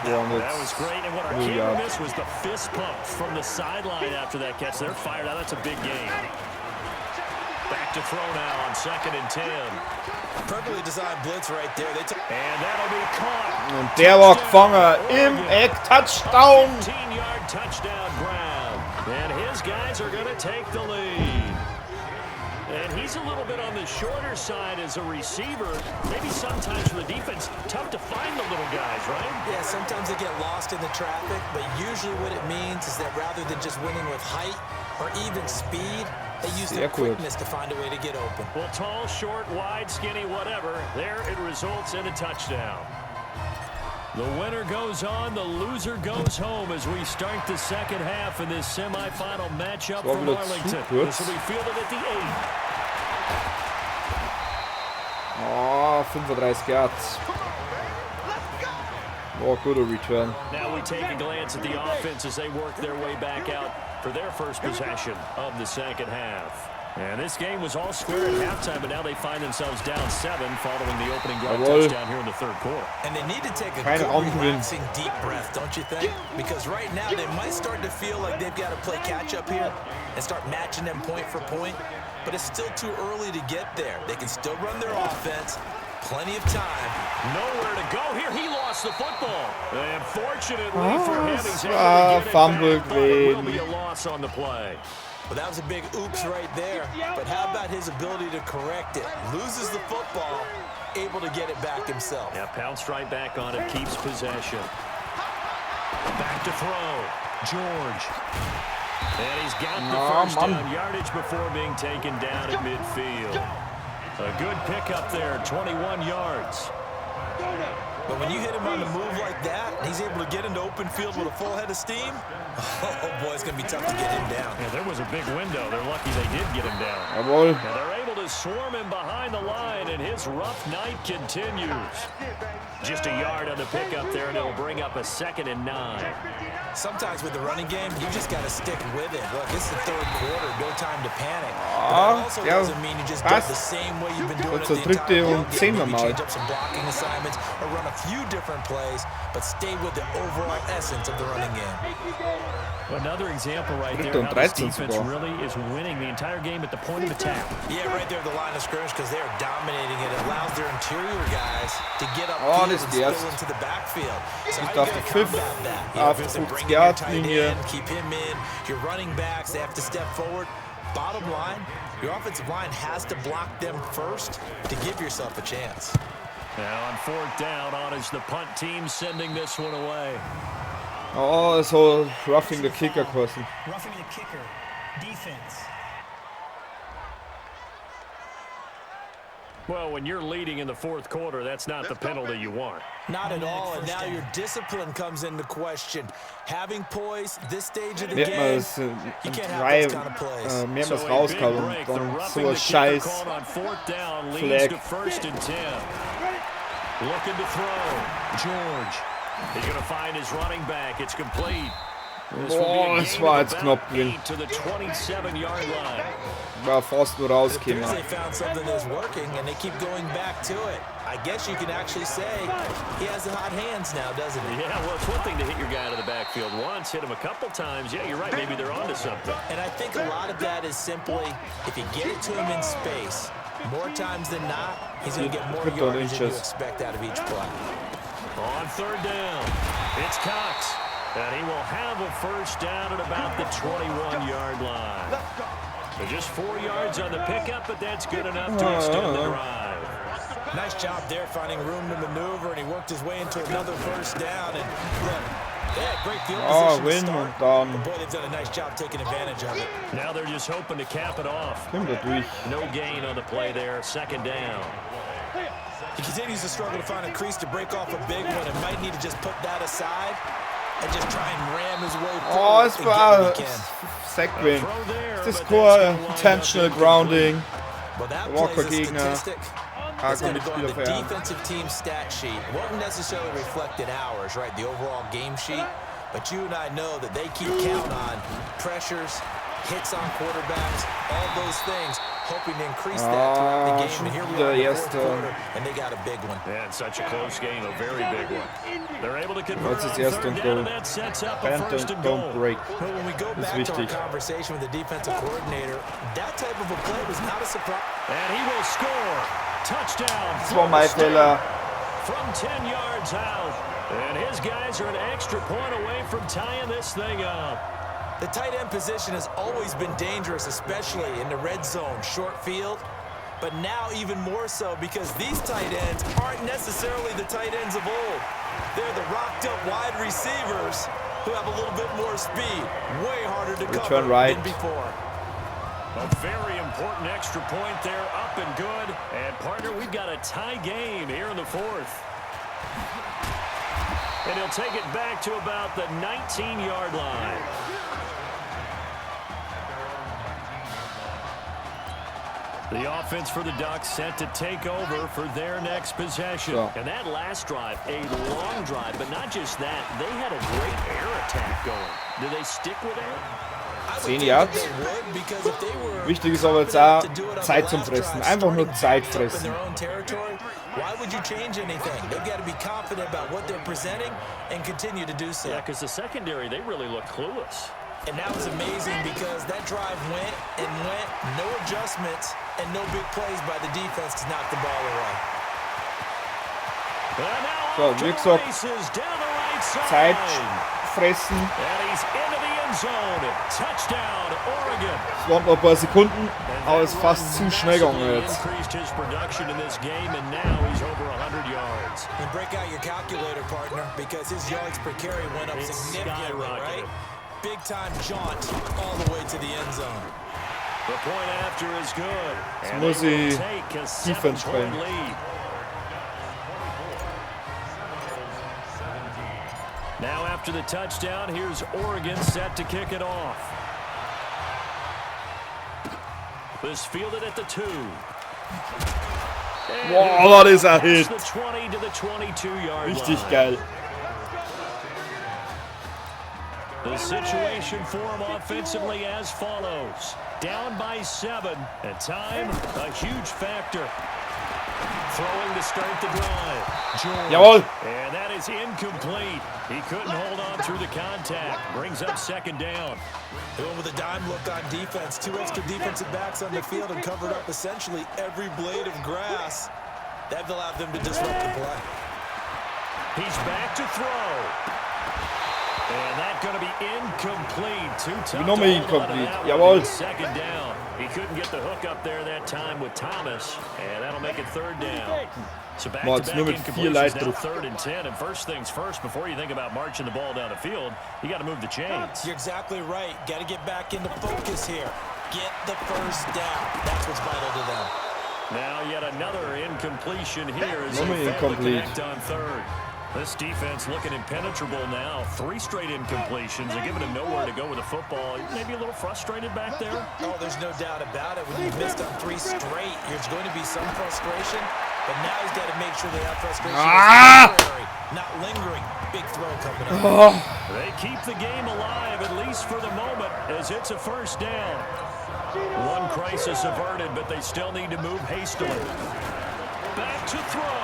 Speaker 16: for.
Speaker 14: That was great, and what our camera missed was the fist pump from the sideline after that catch. They're fired out. That's a big game. Back to throw now on 2nd and 10.
Speaker 16: Perfectly designed blitz right there.
Speaker 14: And that'll be caught.
Speaker 1: Und der war gefangen im Eck. Touchdown.
Speaker 14: 15-yard touchdown grab. And his guys are going to take the lead. And he's a little bit on the shorter side as a receiver. Maybe sometimes for the defense, tough to find the little guys, right?
Speaker 16: Yeah, sometimes they get lost in the traffic, but usually what it means is that rather than just winning with height or even speed, they use their quickness to find a way to get open.
Speaker 14: Well, tall, short, wide, skinny, whatever, there it results in a touchdown. The winner goes on, the loser goes home as we start the second half in this semifinal matchup from Arlington. This will be fielded at the 8.
Speaker 1: Oh, 35 yards. Oh, good return.
Speaker 14: Now we take a glance at the offense as they work their way back out for their first possession of the second half. And this game was all square at halftime, but now they find themselves down 7 following the opening drive touchdown here in the third quarter.
Speaker 16: And they need to take a good, relaxing, deep breath, don't you think? Because right now they might start to feel like they've got to play catch-up here and start matching them point for point. But it's still too early to get there. They can still run their offense. Plenty of time.
Speaker 14: Nowhere to go here. He lost the football. And fortunately for him, he's able to get it
Speaker 1: fumble
Speaker 14: back. It will be a loss on the play.
Speaker 16: Well, that was a big oops right there. But how about his ability to correct it? Loses the football, able to get it back himself.
Speaker 14: Yeah, pounced right back on it, keeps possession. Back to throw. George. And he's got the first down yardage before being taken down at midfield. A good pickup there, 21 yards.
Speaker 16: But when you hit him on the move like that, and he's able to get into open field with a full head of steam, oh boy, it's going to be tough to get him down.
Speaker 14: Yeah, there was a big window. They're lucky they did get him down.
Speaker 1: Jawohl.
Speaker 14: Now they're able able to swarm him behind the line, and his rough night continues. Just a yard on the pickup there, and it'll bring up a 2nd and 9.
Speaker 16: Sometimes with the running game, you just got to stick with it. Look, it's the 3rd quarter, no time to panic. But that also doesn't mean you just do it the same way you've been doing it the entire game. Maybe change up some blocking assignments or run a few different plays, but stay with the overall essence of the running game.
Speaker 14: Another example right there how this defense really is winning the entire game at the point of attack.
Speaker 16: Yeah, right there at the line of scrimmage because they are dominating it. It allows their interior guys to get up field and spill into the backfield. So how you got to combat that? You know, bring in your tight end, keep him in. Your running backs, they have to step forward. Bottom line, your offensive line has to block them first to give yourself a chance.
Speaker 14: Now on 4th down, on is the punt team sending this one away.
Speaker 1: Oh, so roughing the kicker quasi.
Speaker 17: Roughing the kicker. Defense.
Speaker 14: Well, when you're leading in the 4th quarter, that's not the penalty you want.
Speaker 16: Not at all, and now your discipline comes into question. Having poise, this stage of the game, you can't have those kind of plays.
Speaker 1: Mehrmals rauskommen und dann so ein Scheiß Flag.
Speaker 14: Looking to throw. George. He's going to find his running back. It's complete.
Speaker 1: Boah, es war jetzt knapp drin.
Speaker 14: To the 27-yard line.
Speaker 1: War fast nur rausgekommen.
Speaker 16: They found something that's working and they keep going back to it. I guess you can actually say he has the hot hands now, doesn't he?
Speaker 14: Yeah, well, it's one thing to hit your guy out of the backfield once, hit him a couple times. Yeah, you're right. Maybe they're onto something.
Speaker 16: And I think a lot of that is simply if you get it to him in space, more times than not, he's going to get more yardage than you expect out of each play.
Speaker 14: On 3rd down, it's Cox, and he will have a 1st down at about the 21-yard line. So just 4 yards on the pickup, but that's good enough to extend the drive.
Speaker 16: Nice job there finding room to maneuver, and he worked his way into another 1st down. And look, they had great field position to start. But boy, they've done a nice job taking advantage of it.
Speaker 14: Now they're just hoping to cap it off. No gain on the play there, 2nd down.
Speaker 16: He continues to struggle to find a crease to break off a big one and might need to just put that aside and just try and ram his way through.
Speaker 1: Oh, es war Sackbin. Das ist kein intentional grounding. Walker Gegner.
Speaker 16: It's going to go on the defensive team stat sheet. Won't necessarily reflect in ours, right? The overall game sheet. But you and I know that they keep count on pressures, hits on quarterbacks, all those things, hoping to increase that throughout the game. And here we are in the 4th quarter, and they got a big one.
Speaker 14: Yeah, it's such a close game, a very big one. They're able to convert on 3rd down, and that sets up a 1st and goal.
Speaker 16: But when we go back to our conversation with the defensive coordinator, that type of a play was not a surprise.
Speaker 14: And he will score. Touchdown.
Speaker 1: Das war mein Fehler.
Speaker 14: From 10 yards out. And his guys are an extra point away from tying this thing up.
Speaker 16: The tight end position has always been dangerous, especially in the red zone, short field. But now even more so because these tight ends aren't necessarily the tight ends of old. They're the rocked-up wide receivers who have a little bit more speed. Way harder to cover than before.
Speaker 14: A very important extra point there, up and good. And, partner, we've got a tie game here in the 4th. And he'll take it back to about the 19-yard line. The offense for the Ducks set to take over for their next possession. And that last drive, a long drive, but not just that. They had a great air attack going. Do they stick with it?
Speaker 1: 10 Yards. Wichtig ist aber jetzt auch Zeit zum Fressen. Einfach nur Zeit fressen.
Speaker 16: Why would you change anything? They've got to be confident about what they're presenting and continue to do so.
Speaker 14: Yeah, because the secondary, they really look clueless.
Speaker 16: And that was amazing because that drive went and went, no adjustments, and no big plays by the defense to knock the ball away.
Speaker 1: So, wie gesagt, Zeit fressen. Es waren noch ein paar Sekunden, aber es ist fast zu schnell gegangen jetzt.
Speaker 16: And break out your calculator, partner, because his yards per carry went up significantly, right? Big time jaunt all the way to the end zone.
Speaker 14: The point after is good.
Speaker 1: Jetzt muss ich Defense spielen.
Speaker 14: Now after the touchdown, here's Oregon set to kick it off. is fielded at the 2.
Speaker 1: Boah, das ist ein Hit.
Speaker 14: The 20 to the 22-yard
Speaker 1: Richtig
Speaker 14: line.
Speaker 1: geil.
Speaker 14: The situation for him offensively as follows. Down by 7, and time a huge factor. Throwing to start the drive. George.
Speaker 1: Jawohl.
Speaker 14: And that is incomplete. He couldn't hold on through the contact. Brings up second down.
Speaker 16: Going with a dime look on defense. 2 extra defensive backs on the field and covered up essentially every blade of grass. That allowed them to disrupt the play.
Speaker 14: He's back to throw. And that's going to be incomplete. Too tough to hold on to that
Speaker 1: Jawohl.
Speaker 14: Second down. He couldn't get the hook up there that time with Thomas. And that'll make it third down. So back-to-back incompletions now 3rd and 10. And first things first, before you think about marching the ball down the field, you got to move the chains.
Speaker 16: You're exactly right. Got to get back into focus here. Get the first down. That's what's vital to them.
Speaker 14: Now yet another incompletion here as they
Speaker 1: Normally
Speaker 14: fail to
Speaker 1: incomplete.
Speaker 14: connect on 3rd. This defense looking impenetrable now. 3 straight incompletions. They're giving him nowhere to go with the football. Maybe a little frustrated back there.
Speaker 16: Oh, there's no doubt about it. When you've missed on 3 straight, there's going to be some frustration. But now he's got to make sure they have frustration. Temporary, not lingering. Big throw coming up.
Speaker 14: They keep the game alive, at least for the moment, as it's a first down. One crisis averted, but they still need to move hastily. Back to throw.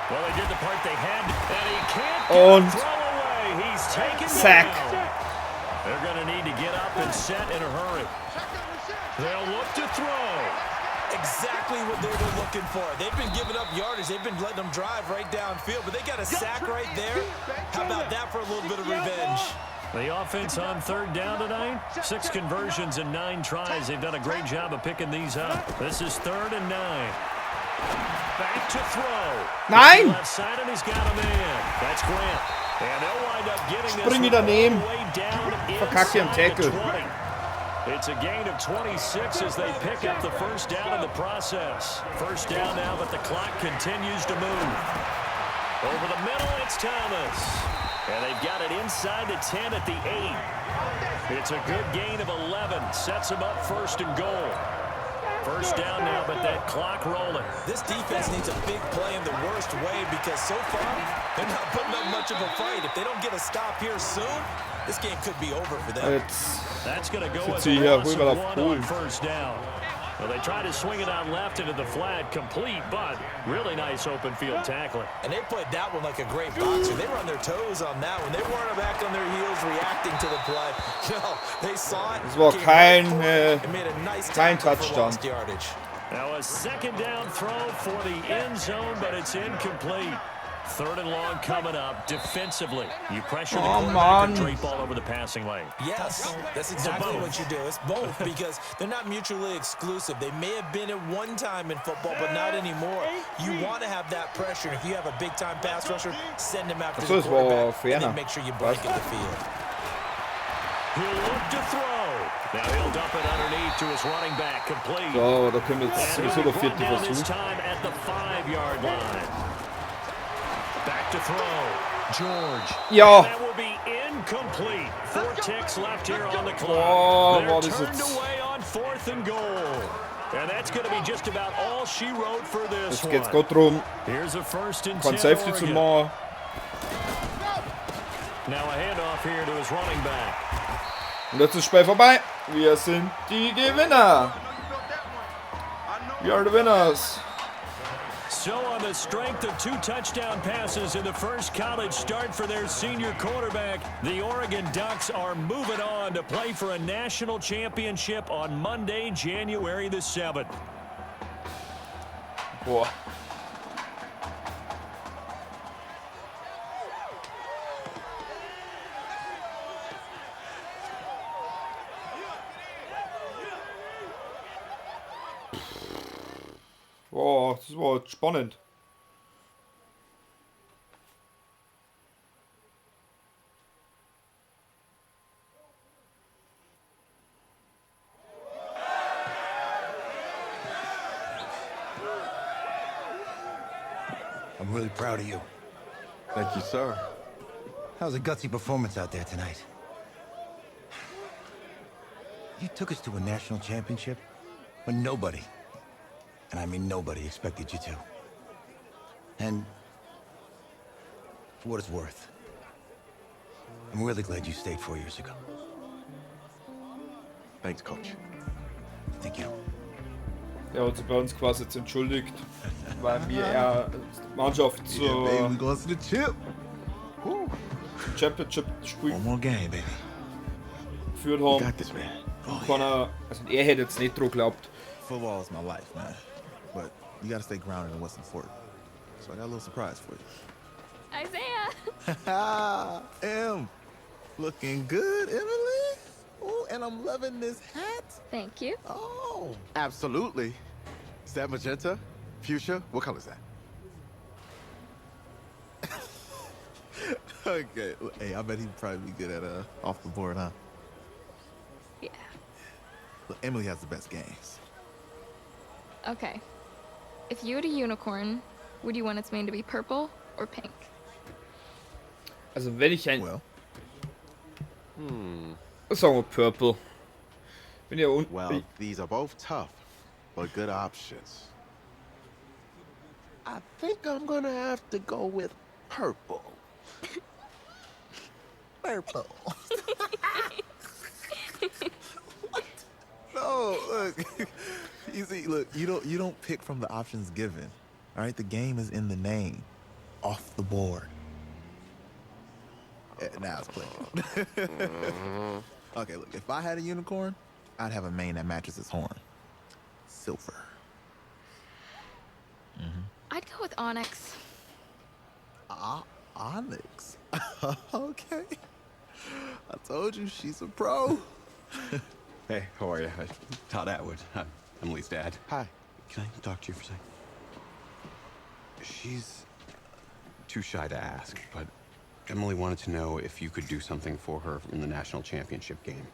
Speaker 14: Well, they did the part they had, and he can't get the throw away. He's taken
Speaker 1: sack.
Speaker 14: down. They're going to need to get up and set in a hurry. They'll look to throw.
Speaker 16: Exactly what they were looking for. They've been giving up yardage. They've been letting them drive right downfield, but they got a sack right there. How about that for a little bit of revenge?
Speaker 14: The offense on 3rd down tonight, 6 conversions and 9 tries. They've done a great job of picking these up. This is 3rd and 9. Back to throw.
Speaker 1: Nein!
Speaker 14: Left side, and he's got a man. That's Grant. And they'll wind up getting this
Speaker 1: Springe
Speaker 14: one all
Speaker 1: daneben.
Speaker 14: the way down
Speaker 1: Verkackt hier im
Speaker 14: inside the
Speaker 1: Tackle.
Speaker 14: 20. It's a gain of 26 as they pick up the first down in the process. First down now, but the clock continues to move. Over the middle, it's Thomas. And they've got it inside the 10 at the 8. It's a good gain of 11. Sets them up 1st and goal. First down now, but that clock rolling.
Speaker 16: This defense needs a big play in the worst way because so far, they're not putting up much of a fight. If they don't get a stop here soon, this game could be over for them.
Speaker 14: That's going to go as
Speaker 1: sie
Speaker 14: a
Speaker 1: hier
Speaker 14: loss
Speaker 1: rüber
Speaker 14: of
Speaker 1: auf
Speaker 14: 1 on
Speaker 1: Polen.
Speaker 14: first down. Well, they tried to swing it out left into the flat, complete, but really nice open field tackling.
Speaker 16: And they played that one like a great boxer. They were on their toes on that one. They weren't back on their heels reacting to the play. No, they saw it.
Speaker 1: Das war kein
Speaker 16: Touchdown.
Speaker 1: Touchdown.
Speaker 14: Now a second down throw for the end zone, but it's incomplete. 3rd and long coming up defensively. You pressure the quarterback and drape all over the passing lane.
Speaker 16: Yes, that's exactly what you do. It's both because they're not mutually exclusive. They may have been at one time in football, but not anymore. You want to have that pressure. If you have a big-time pass rusher, send him after the quarterback and then make sure you break in the field.
Speaker 14: He'll look to throw. Now he'll dump it underneath to his running back, complete.
Speaker 1: So, da können wir jetzt sowieso der 4.
Speaker 14: This
Speaker 1: Versuch.
Speaker 14: time at the 5-yard line. Back to throw. George.
Speaker 1: Ja.
Speaker 14: That will be incomplete. 4 ticks left here on the clock.
Speaker 1: Oh,
Speaker 14: They're
Speaker 1: war das
Speaker 14: turned
Speaker 1: jetzt.
Speaker 14: away on 4th and goal. And that's going to be just about all she wrote for this
Speaker 1: Jetzt geht's
Speaker 14: one.
Speaker 1: gerade drum,
Speaker 14: Here's a 1st and 10
Speaker 1: kein Safety zu
Speaker 14: Oregon.
Speaker 1: machen.
Speaker 14: Now a handoff here to his running back.
Speaker 1: Und jetzt ist das Spiel vorbei. Wir sind die Gewinner. We are the winners.
Speaker 14: So on the strength of 2 touchdown passes in the first college start for their senior quarterback, the Oregon Ducks are moving on to play for a national championship on Monday, January the 7th.
Speaker 1: Boah. Boah, das war spannend.
Speaker 2: I'm really proud of you.
Speaker 13: Thank you, sir.
Speaker 2: That was a gutsy performance out there tonight. You took us to a national championship, when nobody, and I mean nobody, expected you to. And for what it's worth, I'm really glad you stayed 4 years ago.
Speaker 3: Thanks, Coach.
Speaker 2: Thank you.
Speaker 1: Der hat sich bei uns quasi jetzt entschuldigt, weil wir die Mannschaft zur Championship-Spiel geführt haben. Also er hätte jetzt nicht dran geglaubt.
Speaker 13: Football is my life, man. But you gotta stay grounded in what's important. So I got a little surprise for you.
Speaker 11: Isaiah!
Speaker 13: M, looking good, Emily. Oh, and I'm loving this hat.
Speaker 11: Thank you.
Speaker 13: Oh,
Speaker 3: Absolutely. Is that magenta? Fuchsia? What color is that?
Speaker 13: okay. Hey, I bet he'd probably be good at off the board, huh?
Speaker 11: Yeah.
Speaker 13: Look, Emily has the best games.
Speaker 11: Okay. If you had a unicorn, would you want its mane to be purple or pink?
Speaker 1: Also wenn ich ein...
Speaker 13: Well.
Speaker 1: Sagen wir Purple. Wenn ihr unten...
Speaker 3: Well, these are both tough, but good options. I think I'm gonna have to go with purple.
Speaker 13: Purple. No, look. You see, look, you don't pick from the options given. All right, the game is in the name. Off the board. Now it's clicking. Okay, look, if I had a unicorn, I'd have a mane that matches its horn. Silver.
Speaker 11: I'd go with onyx.
Speaker 13: Onyx. Okay. I told you she's a pro.
Speaker 18: Hey, how are you? Todd Atwood. I'm Emily's dad.
Speaker 3: Hi.
Speaker 18: Can I talk to you for a second? She's too shy to ask, but Emily wanted to know if you could do something for her in the national championship game.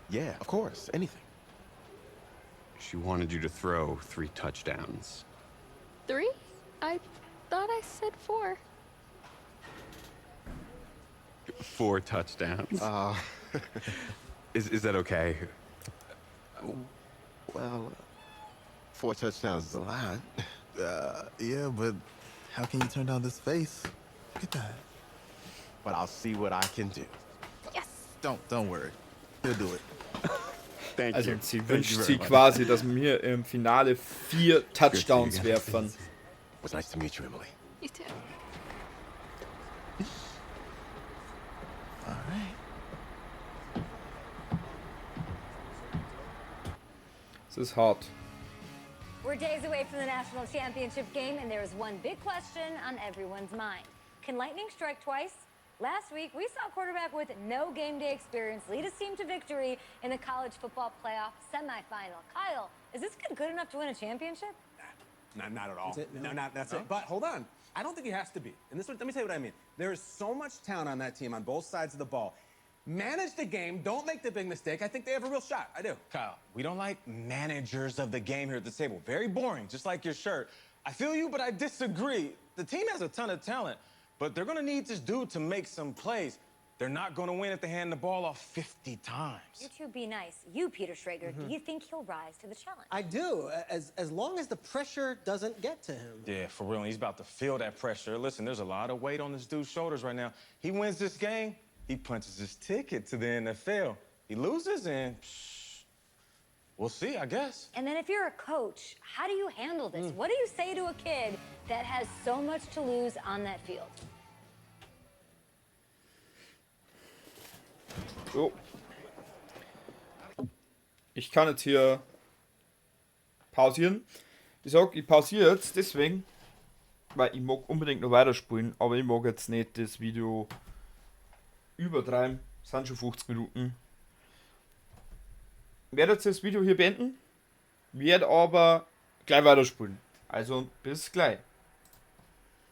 Speaker 3: Yeah, of course. Anything.
Speaker 18: She wanted you to throw 3 touchdowns.
Speaker 11: 3? I thought I said 4.
Speaker 18: 4 touchdowns? Is that okay?
Speaker 3: Well, 4 touchdowns is a lot.
Speaker 13: Yeah, but how can you turn down this face? Look at that.
Speaker 3: But I'll see what I can do.
Speaker 11: Yes!
Speaker 13: Don't worry. He'll do it.
Speaker 3: Thank
Speaker 1: Also
Speaker 3: you.
Speaker 1: sie wünscht sich quasi, dass wir im Finale 4 Touchdowns werfen.
Speaker 3: It was nice to meet you, Emily.
Speaker 11: You too.
Speaker 13: All right.
Speaker 1: Es ist hart.
Speaker 7: We're days away from the national championship game, and there is one big question on everyone's mind. Can lightning strike twice? Last week, we saw a quarterback with no game day experience lead his team to victory in the college football playoff semifinal. Kyle, is this kid good enough to win a championship?
Speaker 9: Not at all.
Speaker 19: That's it?
Speaker 9: No, that's
Speaker 19: No?
Speaker 9: it. But hold on. I don't think he has to be. And this, let me tell you what I mean. There is so much talent on that team on both sides of the ball. Manage the game. Don't make the big mistake. I think they have a real shot. I do. Kyle, we don't like managers of the game here at the table. Very boring, just like your shirt. I feel you, but I disagree. The team has a ton of talent, but they're going to need this dude to make some plays. They're not going to win if they hand the ball off 50 times.
Speaker 7: You two be nice. You, Peter Schrager, do you think he'll rise to the challenge?
Speaker 19: I do, as long as the pressure doesn't get to him.
Speaker 9: Yeah, for real. He's about to feel that pressure. Listen, there's a lot of weight on this dude's shoulders right now. He wins this game, he punches his ticket to the NFL. He loses, and we'll see, I guess.
Speaker 7: And then if you're a coach, how do you handle this? What do you say to a kid that has so much to lose on that field?
Speaker 1: So. Ich kann jetzt hier pausieren. Ich sag, ich pausiere jetzt deswegen, weil ich mag unbedingt noch weiterspielen, aber ich mag jetzt nicht das Video übertreiben. Es sind schon 50 Minuten. Ich werde jetzt das Video hier beenden, werde aber gleich weiterspielen. Also bis gleich.